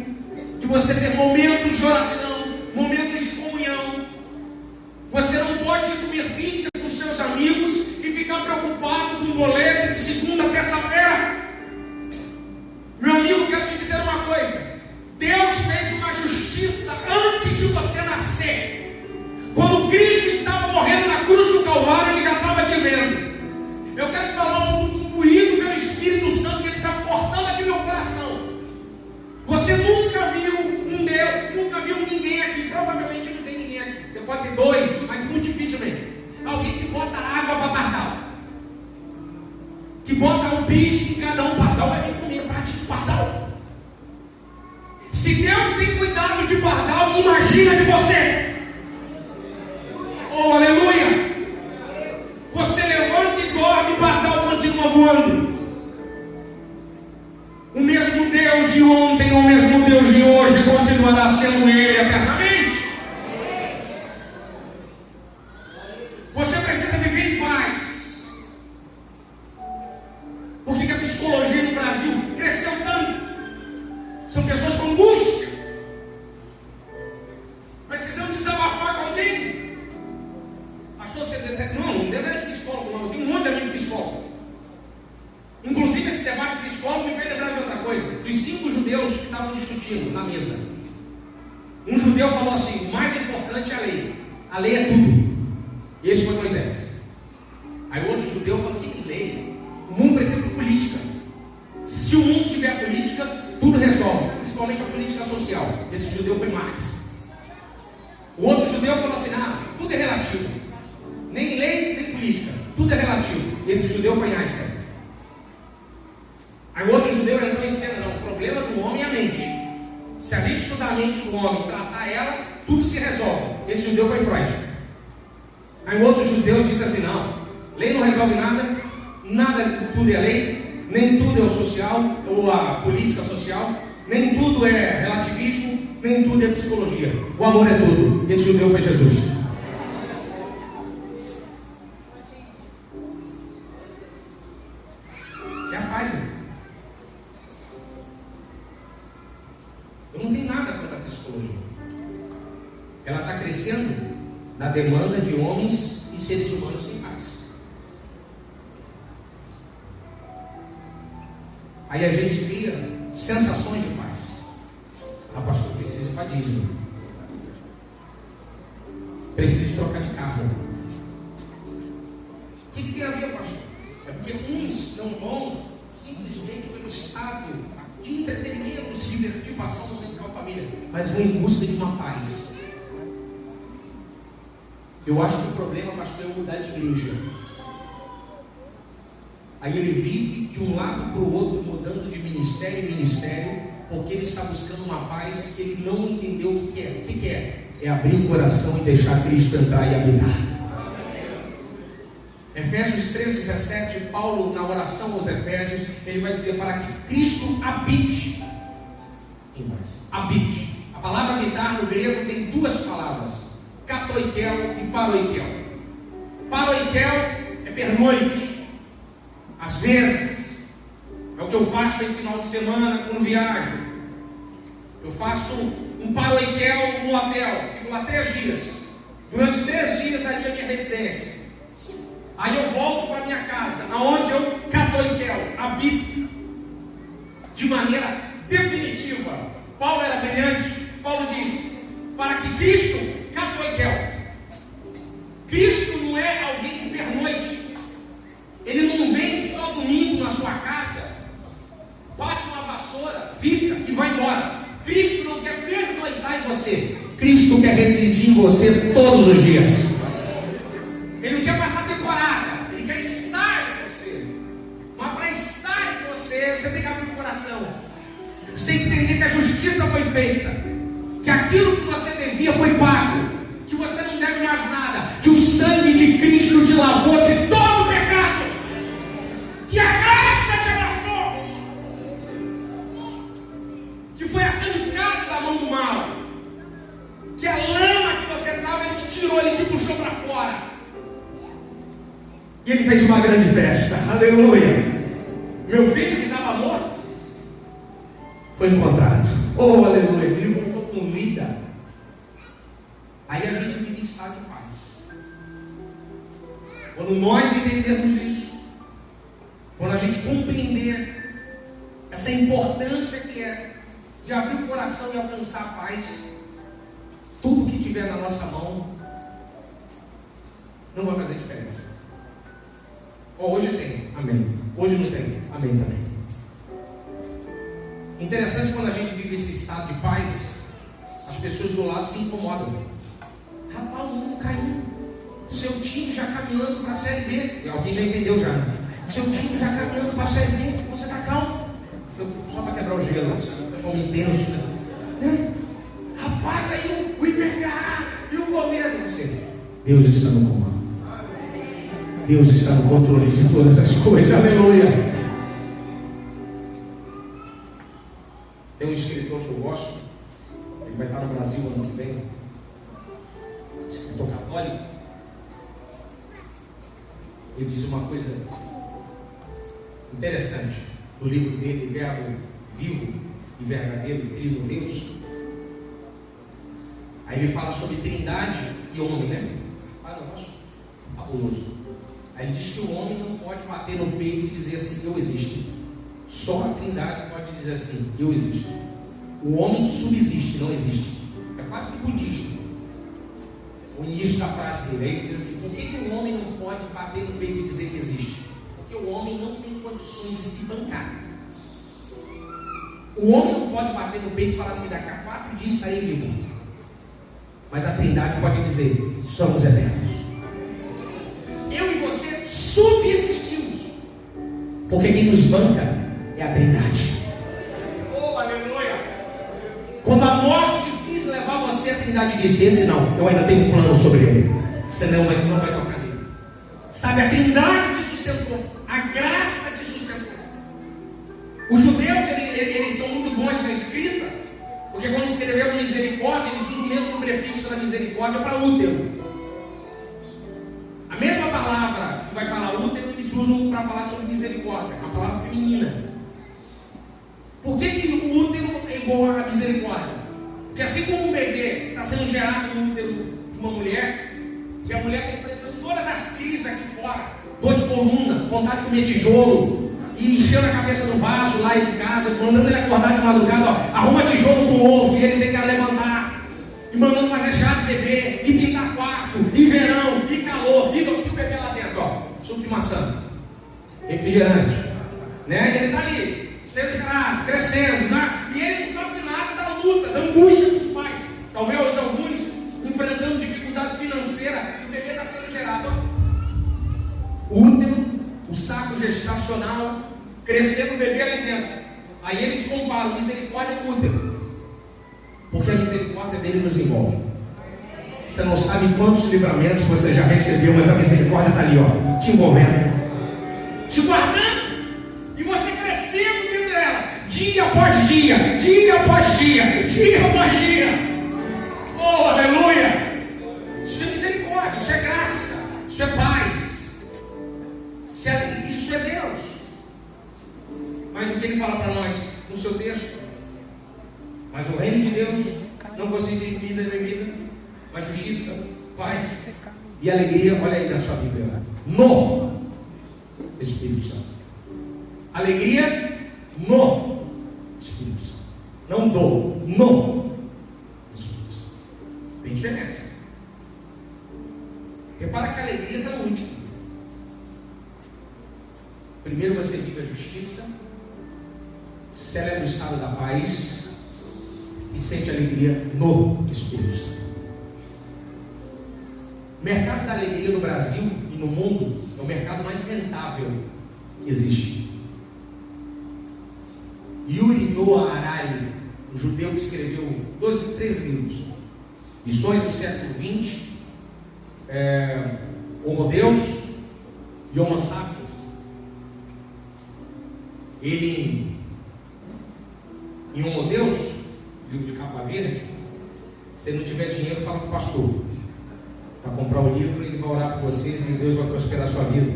de você ter momentos de oração, momentos de comunhão. Você não pode comer pizza com seus amigos e ficar preocupado com o boleto de segunda a terça-feira. Meu amigo, quero te dizer uma coisa: Deus fez uma justiça antes de você nascer. Quando Cristo estava morrendo na cruz do Calvário, Ele já estava te vendo. que bota um bicho em cada um. Pardal vai vir comer parte do pardal. Se Deus tem cuidado de pardal, imagina de você. Oh, aleluia! Você levanta e dorme, pardal continua voando. O mesmo Deus de ontem, o mesmo Deus de hoje, continuará sendo Ele eternamente. Você precisa viver em paz. Por que a psicologia no Brasil cresceu tanto? São pessoas com angústia, precisando desabafar com alguém. Pastor, você deve... Não deve de psicólogo, não. Eu tenho um monte de amigo psicólogo. Inclusive, esse debate de psicólogo me fez lembrar de outra coisa. Dos 5 judeus que estavam discutindo na mesa, um judeu falou assim: o mais importante é a lei. A lei é tudo. Esse foi Moisés. Aí o outro judeu falou: que lei? O mundo precisa de política. Se o mundo tiver política, tudo resolve, principalmente a política social. Esse judeu foi Marx. O outro judeu falou assim: não, tudo é relativo. Nem lei, nem política. Tudo é relativo. Esse judeu foi Einstein. Aí o outro judeu entrou em cena: não, o problema do homem é a mente. Se a gente estudar a mente do homem e tratar ela, tudo se resolve. Esse judeu foi Freud. Aí o outro judeu disse assim: não, lei não resolve nada, tudo é lei, nem tudo é o social, ou a política social, nem tudo é relativismo, nem tudo é psicologia. O amor é tudo. Esse judeu foi Jesus. É a paz, né? Eu não tenho nada contra a psicologia. Ela está crescendo na demanda de homens e seres humanos sem paz. Aí a gente cria sensações de paz. Ah, pastor, precisa ir para Disney. Preciso trocar de carro. O que tem a ver, pastor? É porque uns não vão simplesmente pelo estado de entretenimento, se divertir, passar um momento com a família, mas vão em busca de uma paz. Eu acho que o problema, pastor, é mudar de igreja. Aí ele vive de um lado para o outro, mudando de ministério em ministério, porque ele está buscando uma paz que ele não entendeu o que é. O que é? É abrir o coração e deixar Cristo entrar e habitar. Efésios 3,17, Paulo, na oração aos Efésios, ele vai dizer: para que Cristo habite em nós. Habite. A palavra habitar no grego tem 2 palavras: katoikel e paroikel. Paroikel é pernoite. Às vezes, é o que eu faço em final de semana quando viajo. Eu faço um paroikel no hotel, fico lá 3 dias. Durante 3 dias ali é a minha residência. Aí eu volto para minha casa, aonde eu katoikel, habito de maneira definitiva. Paulo era brilhante. Paulo disse: para que Cristo katoikel. Cristo não é alguém que pernoite. Ele não vem só domingo na sua casa, passa uma vassoura, fica e vai embora. Cristo não quer pernoitar em você. Cristo quer residir em você todos os dias. Ele não quer passar temporada, ele quer estar em você. Mas para estar em você, você tem que abrir o coração. Você tem que entender que a justiça foi feita, que aquilo que você devia foi pago, que você não deve mais nada, que o sangue de Cristo te lavou de todo o pecado, que a graça te abraçou, que foi arrancado da mão do mal, que a lama que você estava, ele te tirou, ele te puxou para fora. E ele fez uma grande festa. Aleluia. Meu filho que estava morto foi encontrado. Oh, aleluia. Ele voltou com vida. Aí a gente vive em estado de paz. Quando nós entendermos isso, quando a gente compreender essa importância que é de abrir o coração e alcançar a paz, tudo que tiver na nossa mão não vai fazer diferença. Hoje tem, amém. Hoje não tem, amém também. Interessante, quando a gente vive esse estado de paz, as pessoas do lado se incomodam. Rapaz, o mundo caiu, seu time já caminhando para a Série B. E alguém já entendeu já, né? Seu time já caminhando para a Série B, você está calmo. Só para quebrar o gelo, pessoal intenso, né? Rapaz, aí o IPVA e o governo. Deus está no comando. Deus está no controle de todas as coisas. Aleluia. Tem um escritor que eu gosto. Ele vai estar no Brasil ano que vem. Escritor católico. Ele diz uma coisa interessante do livro dele, Verbo Vivo e Verdadeiro, Trino Deus. Aí ele fala sobre trindade e homem, né? Negócio fabuloso. Aí ele diz que o homem não pode bater no peito e dizer assim, eu existo. Só a trindade pode dizer assim, eu existo. O homem subsiste, não existe. É quase que budismo. O início da frase dele, ele diz assim, por que o homem não pode bater no peito e dizer que existe? Porque o homem não tem condições de se bancar. O homem não pode bater no peito e falar assim, daqui a 4 dias estarei vivo. Mas a trindade pode dizer, somos eternos. Eu e você subsistimos. Porque quem nos banca é a trindade. Oh, aleluia! Quando a morte quis levar você, a trindade disse, esse não, eu ainda tenho um plano sobre ele. Senão não vai tocar nele. Sabe, a trindade te sustentou. A graça te sustentou. Os judeus, eles são muito bons na escrita. Porque quando escreveram misericórdia, eles usam o mesmo prefixo da misericórdia para útero. A mesma palavra que vai falar útero, eles usam para falar sobre misericórdia, uma palavra feminina. Por que o útero é igual à misericórdia? Porque assim como o bebê está sendo gerado no útero de uma mulher, e a mulher está enfrentando todas as crises aqui fora, dor de coluna, vontade de comer tijolo, e enchendo a cabeça do vaso lá de casa, mandando ele acordar de madrugada, ó, arruma tijolo com ovo, e ele tem que levantar, e mandando fazer chá de bebê, e pintar quarto, e verão, e calor, e o bebê lá dentro, ó, suco de maçã, refrigerante, né? E ele está ali, sendo gerado, crescendo, né? E ele não sabe de nada da luta, da angústia dos pais. Talvez alguns enfrentando dificuldade financeira, e o bebê está sendo gerado, ó. O útero, o saco gestacional, crescendo o bebê ali dentro. Aí eles comparam misericórdia com útero, porque a misericórdia dele nos envolve. Você não sabe quantos livramentos você já recebeu, mas a misericórdia está ali, ó, te envolvendo, te guardando, e você crescendo dentro dela, dia após dia, dia após dia, dia após dia. Oh, aleluia! Isso é misericórdia, isso é graça, isso é paz. Isso é Deus. Mas o que ele fala para nós no seu texto? Mas o reino de Deus não consiste em comida e bebida, mas justiça, paz e alegria. Olha aí na sua Bíblia, no Espírito Santo. Alegria no Espírito Santo. Não no Espírito Santo. Tem diferença. Repara que a alegria está no último. Primeiro você vive a justiça, celebra o estado da paz e sente alegria no Espírito Santo. O mercado da alegria no Brasil e no mundo é o mercado mais rentável que existe. Yuri Noah Harari, um judeu que escreveu 3 livros, Lições do século XX, Homo Deus e Homo Sapiens. Ele, em Homo Deus, livro de capa verde, se ele não tiver dinheiro, fala com o pastor para comprar o livro, ele vai orar por vocês e Deus vai prosperar a sua vida.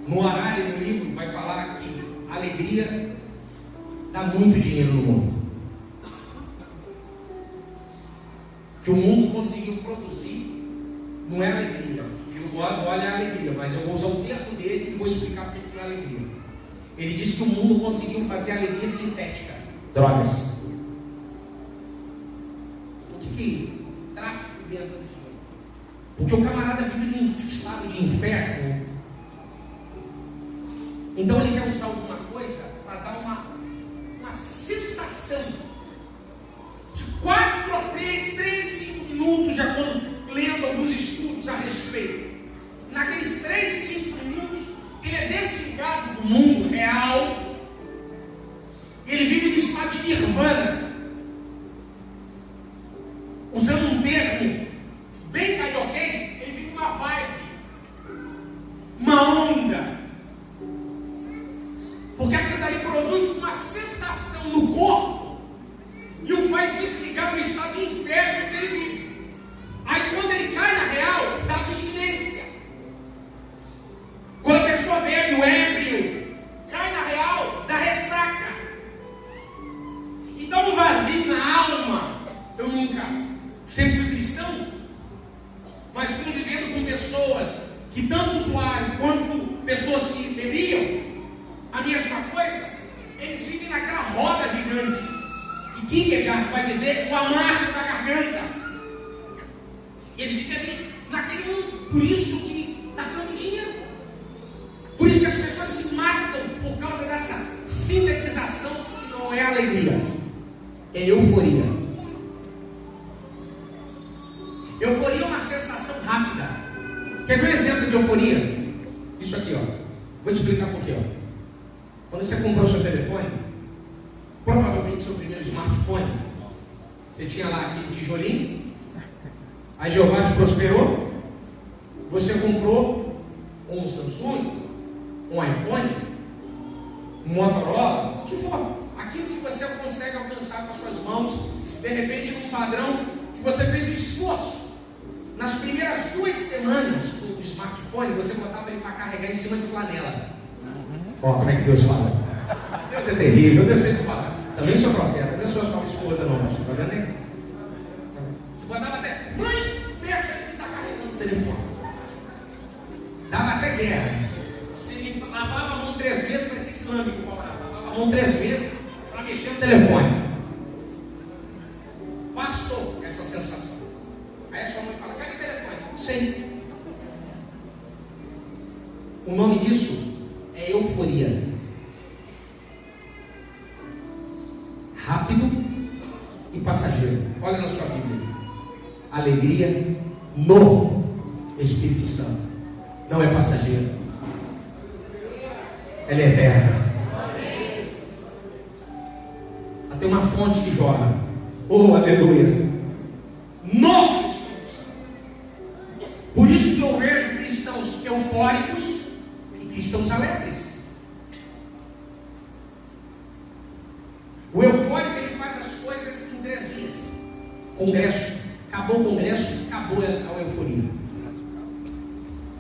No Harari, no livro, vai falar que a alegria dá muito dinheiro no mundo. Que o mundo conseguiu produzir não é alegria. Olha a alegria, mas eu vou usar o termo dele e vou explicar por que é alegria. Ele disse que o mundo conseguiu fazer alegria sintética. Drogas. O que tráfico dentro disso? Porque o camarada vive num estado de inferno. Então ele quer usar alguma coisa para dar uma sensação de 4 a 3, 5 minutos, já quando lendo alguns estudos a respeito. Naqueles 3, 5 minutos, no mundo real, ele vive no estado de nirvana. Usando um termo bem carioquês, ele vive uma vibe, uma onda. Porque aquilo daí produz uma sensação no corpo e o faz desligar do estado de inferno que ele vive. Aí quando ele cai na real, dá abstinência. Quando a pessoa bebe o ébrio, cai na real, dá ressaca. E dá um vazio na alma. Eu nunca, sempre fui cristão, mas convivendo com pessoas que tanto usuário quanto pessoas que bebiam a mesma coisa, eles vivem naquela roda gigante. E Kierkegaard vai dizer o amargo da garganta. Ele fica ali naquele mundo. Por isso que dá tanto dinheiro. Por isso que as pessoas se matam por causa dessa sintetização que não é alegria, é euforia. Euforia é uma sensação rápida. Quer ver um exemplo de euforia? Isso aqui, ó. Vou te explicar um pouquinho, ó. Quando você comprou seu telefone, provavelmente seu primeiro smartphone, você tinha lá aquele tijolinho, aí Jeová te prosperou, você comprou um Samsung, um iPhone, um Motorola, o que for, aquilo que você consegue alcançar com as suas mãos, de repente num padrão que você fez um esforço. Nas primeiras 2 semanas do smartphone, você botava ele para carregar em cima de flanela. Ó, como é que Deus fala? Deus é terrível, Deus sempre fala. Também sou profeta, não sou sua esposa, não. Está vendo aí? Você botava até, mãe, deixa ele que está carregando o telefone. Dava até guerra. Se lavava a mão 3 vezes, parecia islâmico. Lavava a mão 3 vezes para mexer no telefone. Passou essa sensação. Aí a sua mãe fala, cadê o telefone? Não sei. O nome disso é euforia. Rápido e passageiro. Olha na sua Bíblia. Alegria no Espírito Santo. Não é passageiro. Ela é eterna. Ela tem uma fonte que jorra. Oh, aleluia. No Espírito Santo. Por isso que eu vejo cristãos eufóricos e cristãos alegres. O eufórico, ele faz as coisas em 3 dias. Congresso, acabou o congresso, acabou a euforia.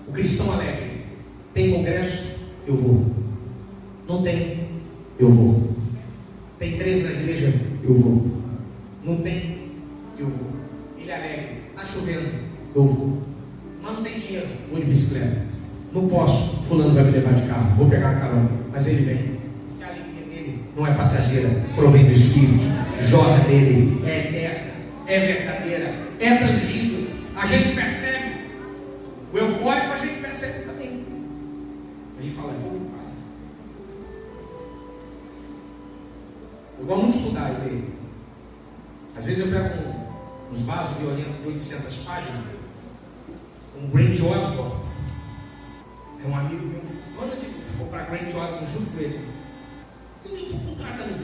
O cristão alegre, tem congresso, eu vou. Não tem, eu vou. Tem 3 na igreja, eu vou. Não tem, eu vou. Ele é alegre, está chovendo, eu vou. Mas não tem dinheiro, vou de bicicleta. Não posso, fulano vai me levar de carro, vou pegar a carona, mas ele vem. Porque a alegria dele não é passageira, provém do Espírito, jorra dele, é eterna, é verdadeira, é tangível. A gente percebe, o eufórico a gente percebe também. Ele fala, eu vou. Eu gosto muito de estudar e ler. Às vezes eu pego uns vasos violentos de 800 páginas, um Grant Osborne, é um amigo meu, quando eu vou para Grant Osborne junto com ele, vou comprar também.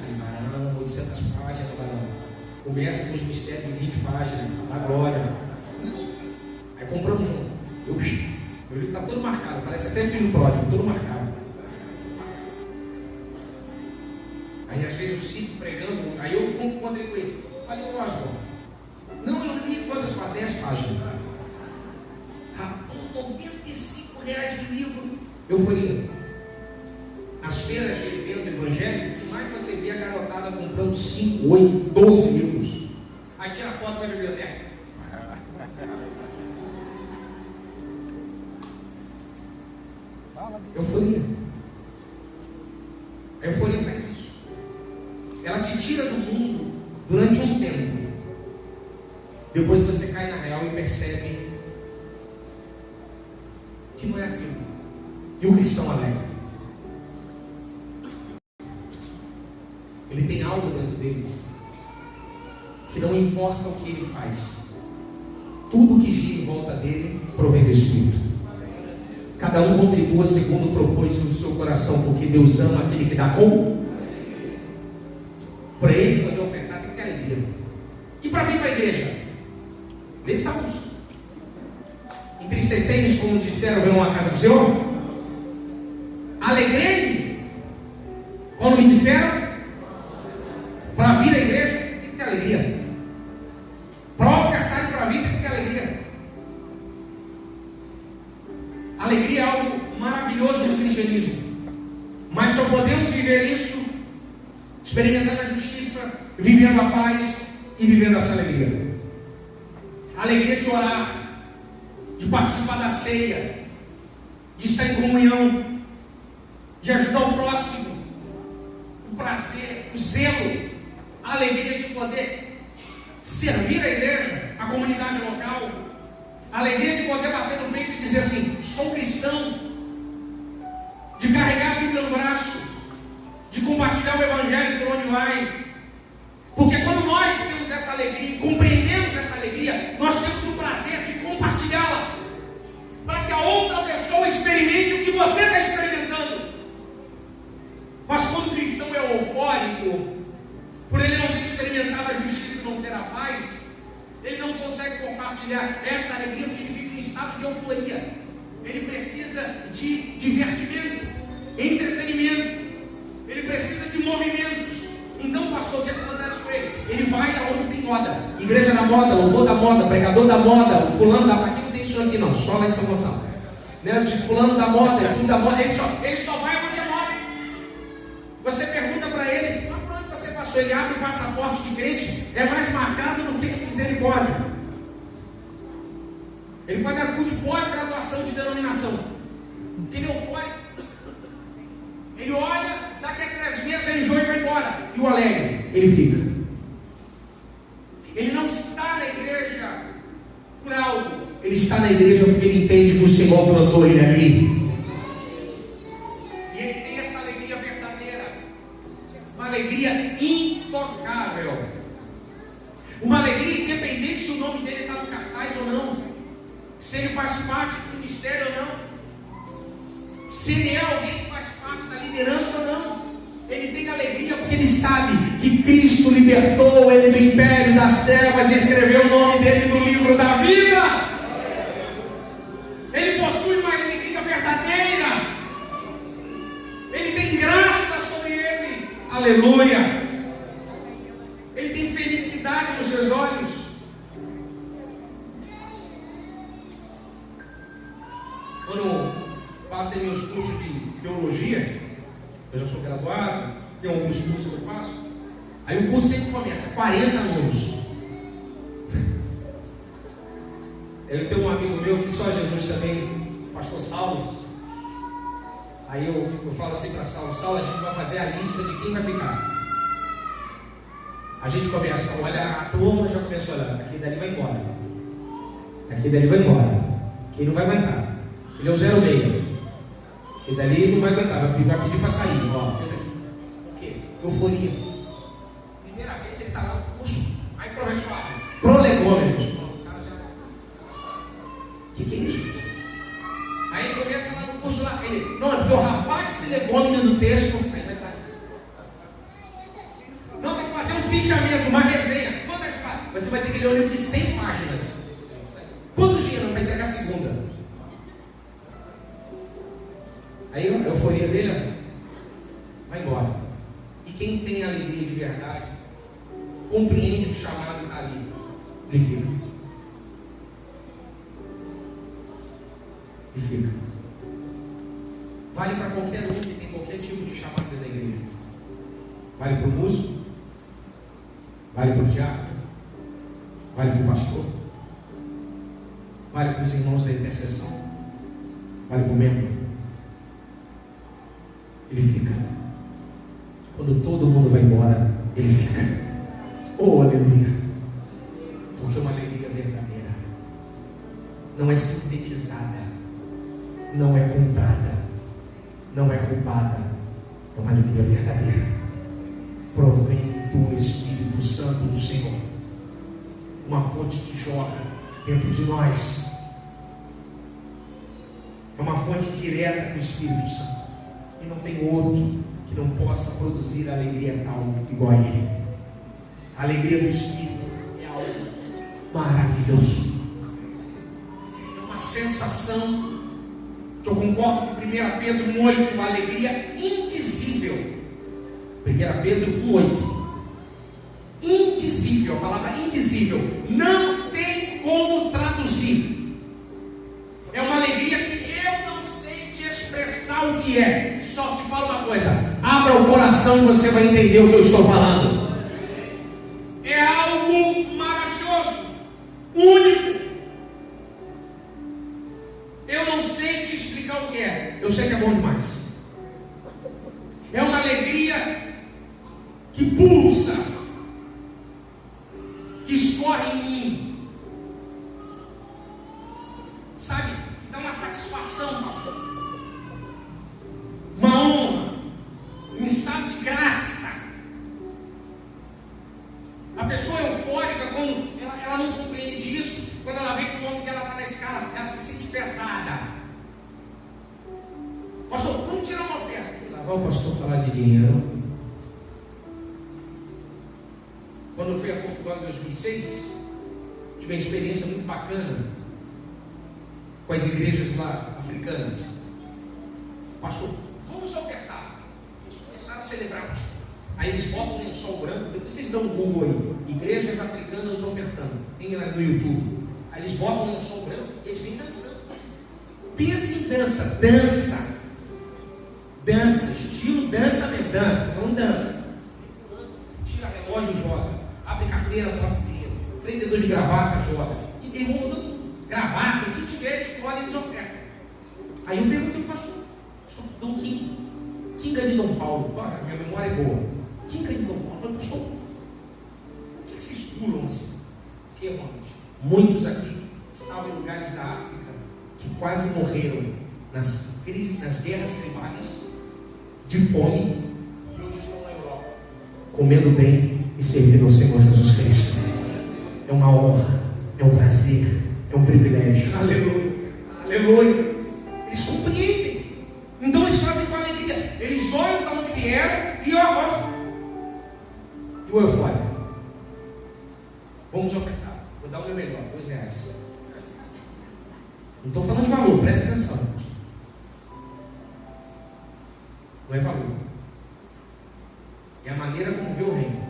Não, 800 páginas, não. Começa com os mistérios de 20 páginas, a glória. Aí compramos junto. Meu livro está todo marcado, parece até filho pródigo, todo marcado. Aí às vezes eu sigo pregando, aí eu encontrei com ele. Falei, Osborne, não, eu li quantas para 10 páginas. R$95 o livro. Euforia. As feiras de evento evangélico, o que mais você vê a garotada comprando 5, 8, 12 livros. Aí tira foto para a biblioteca. Euforia. A euforia faz isso. Ela te tira do mundo durante um tempo. Depois você cai na real e percebe que não é aquilo. E o cristão alegre, ele tem algo dentro dele que não importa o que ele faz, tudo que gira em volta dele provém do Espírito. Cada um contribua segundo propôs no seu coração, porque Deus ama aquele que dá com. Para ele poder ofertar, tem que ter alegria. E para vir para a igreja? Lê Salmos. Entristecei-nos, como disseram, vem uma casa do Senhor. Alegrei-me quando me disseram para vir à igreja, tem que ter alegria. Para ofertar e para vir, tem que ter alegria. Alegria é algo maravilhoso no cristianismo, mas só podemos viver isso experimentando a justiça, vivendo a paz e vivendo essa alegria. A alegria de orar, de participar da ceia, de estar em comunhão, de ajudar o próximo, o prazer, o zelo, a alegria de poder servir a igreja, a comunidade local, a alegria de poder bater no peito e dizer assim: sou cristão, de carregar a Bíblia no braço, de compartilhar o Evangelho por onde vai. Porque quando nós temos essa alegria, compreendemos essa alegria, nós temos o prazer de compartilhá-la, para que a outra pessoa experimente o que você está experimentando. Mas quando o cristão é eufórico, por ele não ter experimentado a justiça e não ter a paz, ele não consegue compartilhar essa alegria, porque ele vive em estado de euforia. Ele precisa de divertimento, entretenimento, ele precisa de movimentos. Então, pastor, o que acontece com ele? Ele vai aonde tem moda, igreja da moda, louvor da moda, pregador da moda, fulano da moda. Aqui não tem isso aqui não, só lá em São Gonçalo, né? Fulano da moda, tudo da moda, ele só vai onde é moda. Você pergunta para ele: mas por onde você passou? Ele abre o passaporte de crente, é mais marcado do que misericórdia. Ele pode dar curso de pós-graduação de denominação, porque ele é eufórico. Ele olha, daqui a 3 meses ele enjoa e vai embora. E o alegre, ele fica. Ele não está na igreja por algo, ele está na igreja porque ele entende que o Senhor plantou ele ali. E ele tem essa alegria verdadeira, uma alegria intocável, uma alegria independente se o nome dele está no cartaz ou não, se ele faz parte do ministério ou não, se ele é alguém que faz parte da liderança ou não. Ele tem alegria porque ele sabe que Cristo libertou ele do império das trevas e escreveu o nome dele no livro da vida. Ele possui uma alegria verdadeira, ele tem graça sobre ele, aleluia. Ele tem felicidade nos seus olhos. Quando passei meus cursos de teologia, eu já sou graduado, tem alguns cursos que eu faço. Aí o curso sempre começa, 40 alunos. Eu tenho um amigo meu que só Jesus também, pastor Saulo. Aí eu falo assim para Saulo, a gente vai fazer a lista de quem vai ficar. A gente começa a olhar, a turma já começa a olhar, aquele dali vai embora. Aquele dali vai embora. Quem não vai aguentar? Ele é o 06. E dali ele não vai aguentar, vai pedir para sair. Ó, o quê? Euforia. Primeira vez ele está lá no curso. Aí, professor, prolegômenos. O cara já. Que é isso? Aí ele começa lá no curso lá. Ele, não, é porque o rapaz se legômeno do texto. Aí vai sair. Não, tem que fazer um fichamento, uma resenha. Quantas páginas? Você vai ter que ler um livro de 100 páginas. Quantos dias não vai entregar a segunda? Aí a euforia dele vai embora. E quem tem alegria de verdade, compreende o chamado ali, ele fica. E fica. Vale para qualquer um que tem qualquer tipo de chamado dentro da igreja. Vale para o músico, vale para o diácono, vale para o pastor, vale para os irmãos da intercessão, vale para o membro. Ele fica. Quando todo mundo vai embora, ele fica. Oh, aleluia. Porque é uma alegria verdadeira. Não é sintetizada, não é comprada, não é roubada. É uma alegria verdadeira. Provém do Espírito Santo do Senhor. Uma fonte que jorra dentro de nós. É uma fonte direta do Espírito Santo. E não tem outro que não possa produzir alegria tal igual a Ele. A alegria do Espírito é algo maravilhoso. É uma sensação que eu concordo com 1 Pedro 1,8, uma alegria indizível. 1 Pedro 1,8. Indizível, a palavra indizível. Não tem como traduzir. É uma alegria que eu não sei te expressar o que é. Só te falo uma coisa: abra o coração e você vai entender o que eu estou falando. É algo maravilhoso, único. Eu não sei te explicar o que é. Eu sei que é bom demais. É uma alegria que pulsa, que escorre em mim. Sabe? Dá uma satisfação, pastor. Uma honra. Um estado de graça. A pessoa eufórica, quando ela não compreende isso, quando ela vê que o nome dela está na escala, ela se sente pesada. Pastor, vamos tirar uma oferta. E lá vai o pastor falar de dinheiro. Quando eu fui a Portugal em 2006, tive uma experiência muito bacana com as igrejas lá africanas. Pastor, vamos ofertar. Eles começaram a celebrar, pastor. Aí eles botam um lençol branco, depois vocês dão um Google aí, igrejas africanas ofertando, tem lá no YouTube. Aí eles botam um lençol branco e eles vêm dançando. Pensa em dança, estilo dança mesmo, não dança. Tira relógio e joga, abre carteira, bota dinheiro, prendedor de gravata, joga. E tem um dando gravata, o que tiver, eles escolhem, eles ofertam. Aí eu perguntei para o pastor, Dom Kinga de Dom Paulo, minha memória é boa. Kinga de Dom Paulo, eu falei, pastor, por que vocês pulam assim? Porque, irmãos, muitos aqui estavam em lugares da África que quase morreram nas crises, nas guerras tribais, de fome, e hoje estão na Europa, comendo bem e servindo ao Senhor Jesus Cristo. É uma honra, é um prazer, é um privilégio. Aleluia, aleluia. Eles compreendem. Então eles fazem com alegria. Eles olham para onde vieram e agora. E o eufórico. Vamos ofertar. Vou dar o meu melhor, R$2. Não estou falando de valor, presta atenção. Não é valor. É a maneira como vê o reino.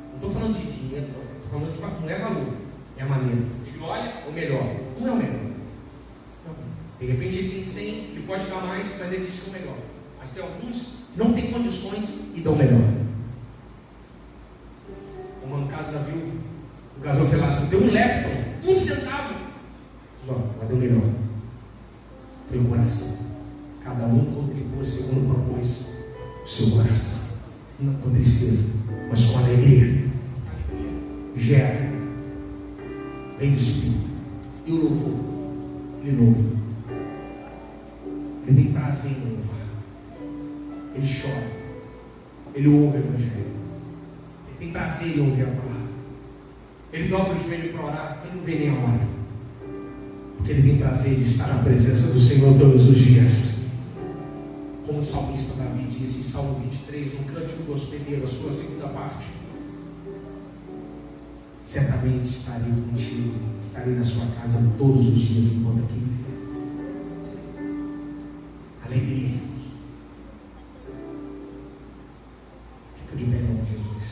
Não estou falando de dinheiro, estou falando de valor. Não é valor, é a maneira. Ele olha o melhor. Não é o melhor. De repente ele tem 100, ele pode dar mais, mas ele diz que é o melhor. Mas tem alguns que não têm condições e dão melhor. Como no caso da viúva, o casal Felado, deu um lepton, 1 centavo. Mas deu melhor. Foi o coração. Cada um contribua segundo propôs o seu coração. Não com tristeza, mas com alegria. Gera. Vem do Espírito. E o louvor? Ele louva. Ele tem prazer em louvar. Ele chora. Ele ouve o Evangelho. Ele tem prazer em ouvir a palavra. Ele dobra o joelho para orar. Ele não vê nem a hora. Porque ele tem prazer de estar na presença do Senhor todos os dias. Como o salmista Davi disse em Salmo 23, no cântico gospeleiro, a sua segunda parte: certamente estarei contigo, estarei na sua casa todos os dias enquanto aqui viver. Alegria. Fica de pé em nome de Jesus.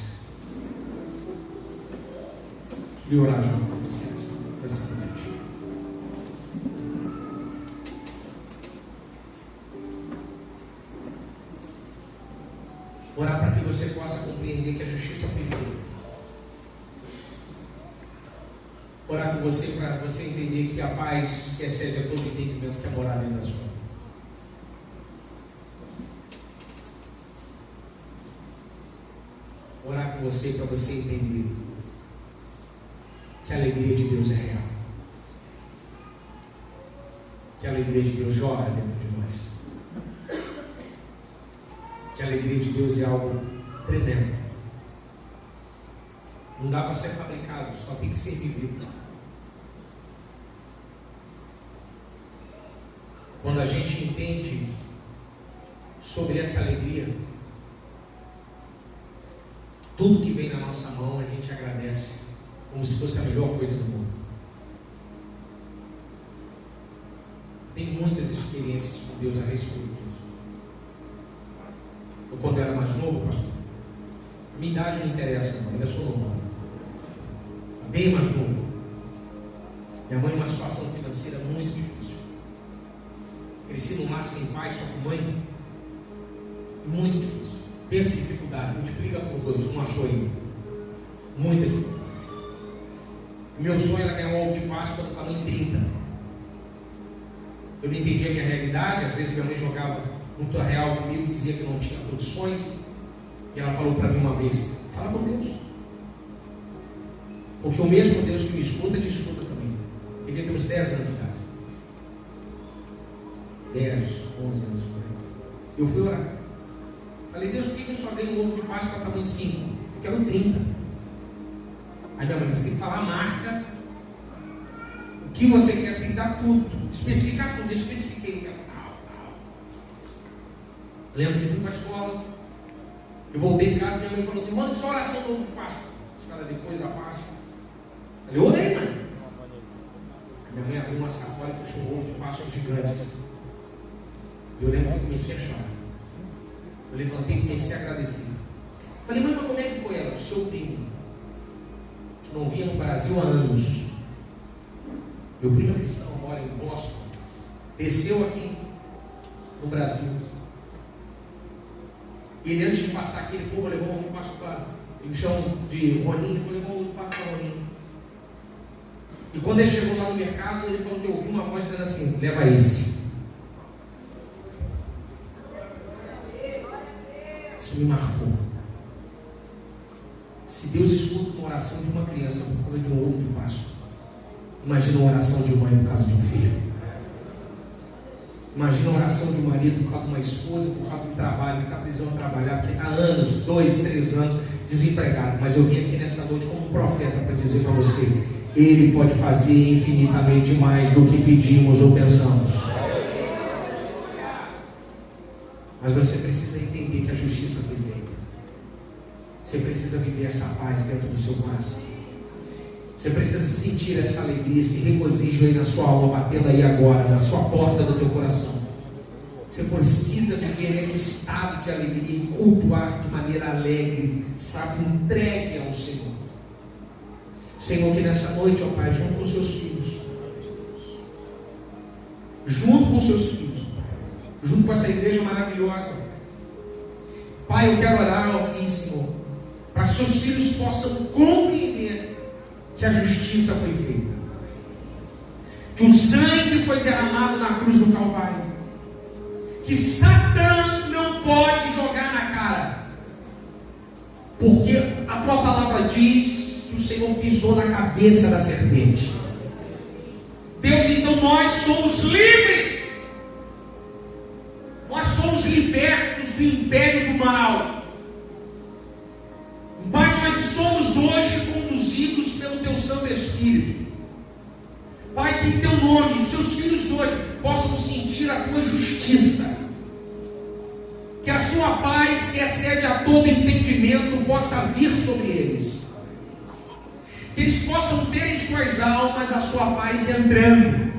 Queria orar junto com você nessa noite. Orar para que você possa compreender que a justiça foi feita. Orar com você para você entender que a paz que excede a todo entendimento quer morar dentro da sua vida. Orar com você para você entender que a alegria de Deus é real. Que a alegria de Deus joga dentro de nós. Que a alegria de Deus é algo tremendo. Não dá para ser fabricado, só tem que ser vivido. Quando a gente entende sobre essa alegria, tudo que vem na nossa mão a gente agradece, como se fosse a melhor coisa do mundo. Tem muitas experiências com Deus a respeito disso. Eu, quando era mais novo, pastor, a minha idade não interessa, não, ainda sou novo, bem mais novo. Minha mãe, uma situação financeira muito difícil. Cresci num lar sem pai, só com mãe. Muito difícil. Pensa em dificuldade, multiplica por 2, não achou ainda. Muita dificuldade. O meu sonho era ganhar um ovo de Páscoa do tamanho 30. Eu não entendia a minha realidade. Às vezes minha mãe jogava muito real comigo, dizia que não tinha condições. E ela falou para mim uma vez: fala com Deus, porque o mesmo Deus que me escuta, te escuta também. Eu devia ter uns 10 anos de idade, 10, 11 anos por aí. Eu fui orar. Falei: Deus, por que eu só dei um ovo de Páscoa tamanho 5? Eu quero 30. Aí minha mãe: você tem que falar a marca, o que você quer, aceitar tudo, especificar tudo. Eu especifiquei, tal. Lembro que eu fui para a escola, eu voltei em casa e minha mãe falou assim: manda só oração do ovo de Páscoa. Isso era depois da Páscoa. Eu orei, mãe. Minha mãe abriu uma sacola e puxou um ovo de Páscoa gigante. Eu lembro que eu comecei a chorar. Eu levantei e comecei a agradecer. Falei: mãe, mas como é que foi? Ela: o seu primo, que não vinha no Brasil há anos. Meu primo é cristão, mora em Boston, desceu aqui no Brasil. E ele, antes de passar aqui, ele levou um passo para. Eles me chamam de Roninho, ele levou um passo para Roninho. E quando ele chegou lá no mercado, ele falou que ouviu uma voz dizendo assim: leva esse. Isso me marcou. Se Deus escuta uma oração de uma criança por causa de um ovo de Páscoa, imagina uma oração de mãe por causa de um filho. Imagina a oração de um marido por causa de uma esposa, por causa do trabalho, que está precisando trabalhar, porque há anos, 2, 3 anos, desempregado. Mas eu vim aqui nessa noite como um profeta para dizer para você: Ele pode fazer infinitamente mais do que pedimos ou pensamos. Mas você precisa entender que a justiça foi feita. Você precisa viver essa paz dentro do seu coração. Você precisa sentir essa alegria, esse regozijo aí na sua alma, batendo aí agora, na sua porta do teu coração. Você precisa viver nesse estado de alegria e cultuar de maneira alegre, sabe, entregue ao Senhor. Senhor, que nessa noite, ó Pai, junto com os seus filhos, junto com essa igreja maravilhosa, Pai, eu quero orar aqui, Senhor, para que seus filhos possam compreender que a justiça foi feita, que o sangue foi derramado na cruz do Calvário, que Satã não pode jogar na cara, porque a tua palavra diz que o Senhor pisou na cabeça da serpente. Deus, então nós somos livres, nós fomos libertos do império do mal. Pai, nós somos hoje conduzidos pelo Teu Santo Espírito. Pai, que em Teu nome, os Seus filhos hoje possam sentir a Tua justiça. Que a Sua paz, que excede a todo entendimento, possa vir sobre eles. Que eles possam ter em suas almas a Sua paz entrando.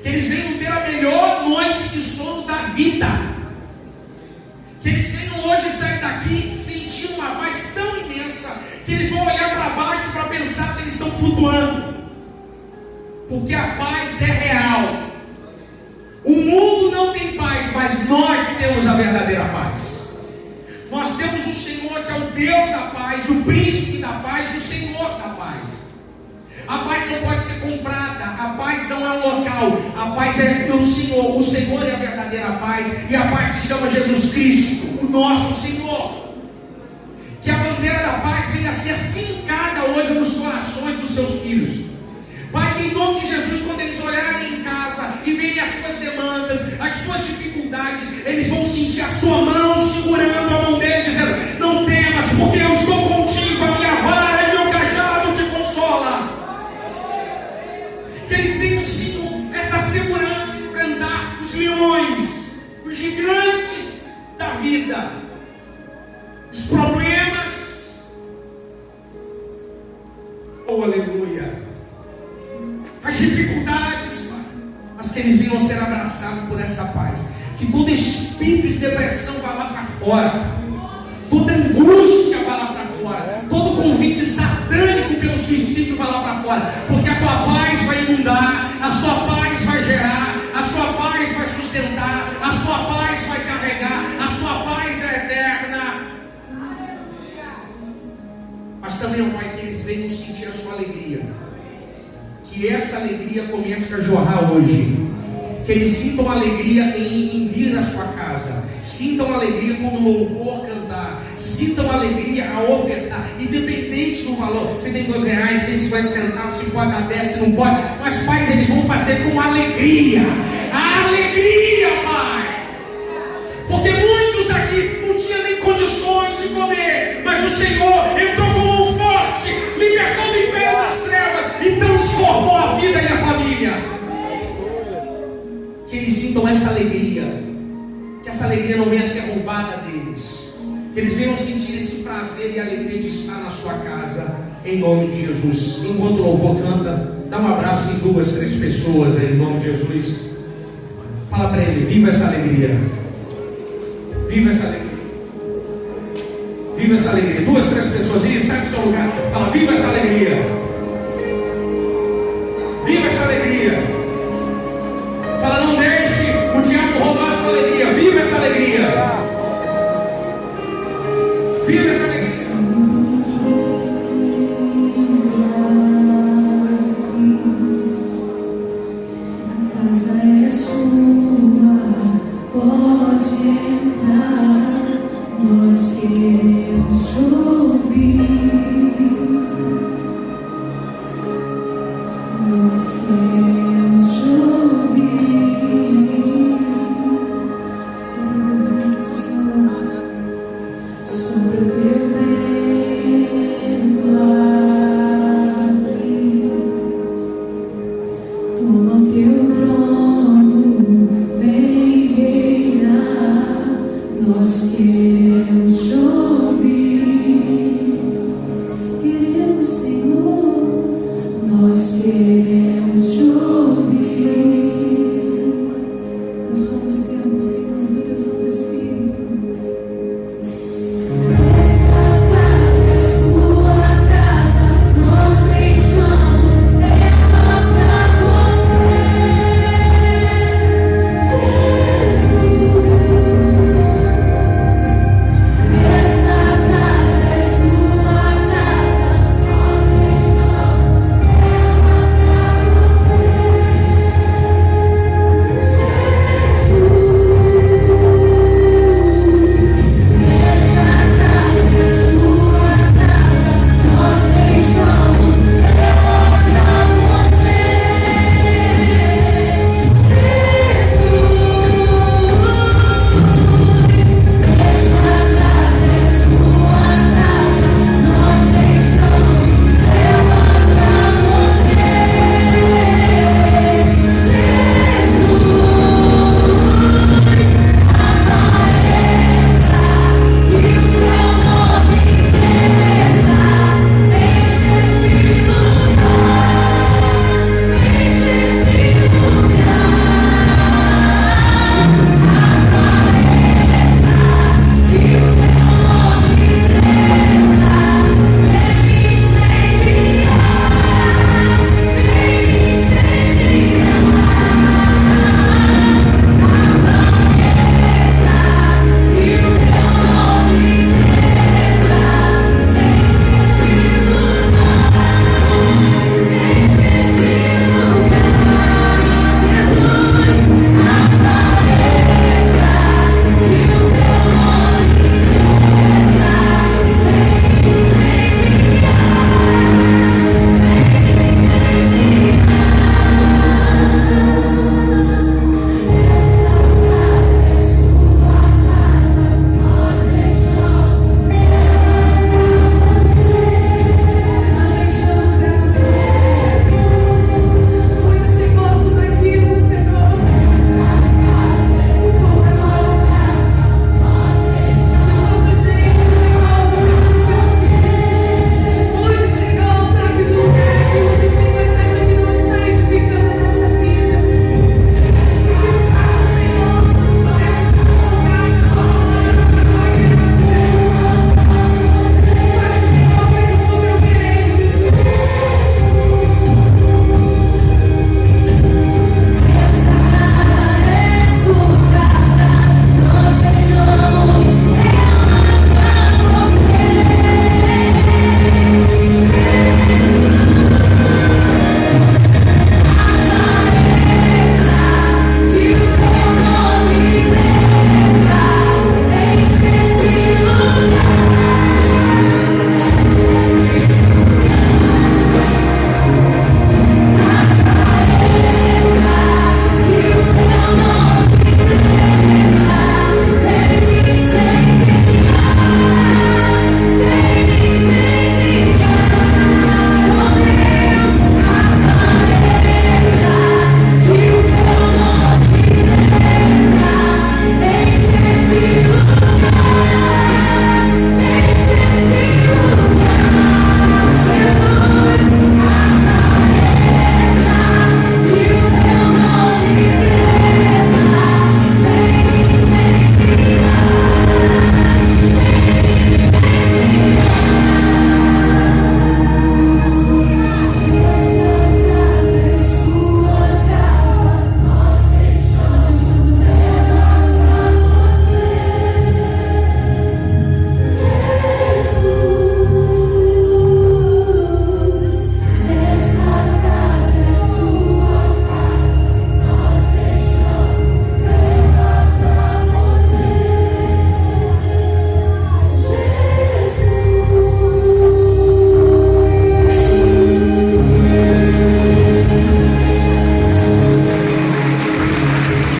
Que eles venham ter a melhor noite de sono da vida. Que eles venham hoje sair daqui sentir uma paz tão imensa que eles vão olhar para baixo para pensar se eles estão flutuando, porque a paz é real. O mundo não tem paz, mas nós temos a verdadeira paz. Nós temos o Senhor, que é o Deus da paz, o príncipe da paz, o Senhor da paz. A paz não pode ser comprada, a paz não é um local, a paz é o Senhor é a verdadeira paz, e a paz se chama Jesus Cristo, o nosso Senhor. Que a bandeira da paz venha a ser fincada hoje nos corações dos seus filhos. Pai, que em nome de Jesus, quando eles olharem em casa e verem as suas demandas, as suas dificuldades, eles vão sentir a sua mão segurando a mão dele, dizendo: não temas, porque eu estou contigo, a minha vara e meu cajado te consola. Que eles tenham essa segurança de enfrentar os gigantes da vida, os problemas, oh aleluia, as dificuldades, Pai, mas que eles venham ser abraçados por essa paz, que todo espírito de depressão vá lá para fora, toda angústia vá lá para fora, todo convite satânico pelo suicídio vá lá para fora, porque a tua paz vai inundar, a sua paz vai gerar, a sua paz vai sustentar, a sua paz vai carregar, a sua paz é eterna. Mas também, Pai, que eles venham sentir a sua alegria, que essa alegria comece a jorrar hoje, que eles sintam alegria em vir à sua casa, sintam alegria quando o louvor cantar, sintam alegria a ofertar, independente do valor. Se tem R$2, tem 50 centavos, se pode dar 10, se não pode, mas pais, eles vão fazer com alegria, a alegria, Pai, porque muitos aqui não tinham nem condições de comer, mas o Senhor entrou com mão forte, libertou do império das trevas e transformou a vida e a família. Que eles sintam essa alegria, que essa alegria não venha a ser roubada deles, que eles venham sentir esse prazer e alegria de estar na sua casa, em nome de Jesus. Enquanto o louvor canta, dá um abraço em 2, 3 pessoas aí, em nome de Jesus. Fala para ele: viva essa alegria, viva essa alegria, viva essa alegria. 2, 3 pessoas, e sai do seu lugar, fala: viva essa alegria, viva essa alegria. Fala: não deixe o diabo roubar a sua alegria. Viva essa alegria. Viva essa alegria. A casa é sua, pode entrar. Nós queremos te ouvir. Nós queremos te ouvir. Nós queremos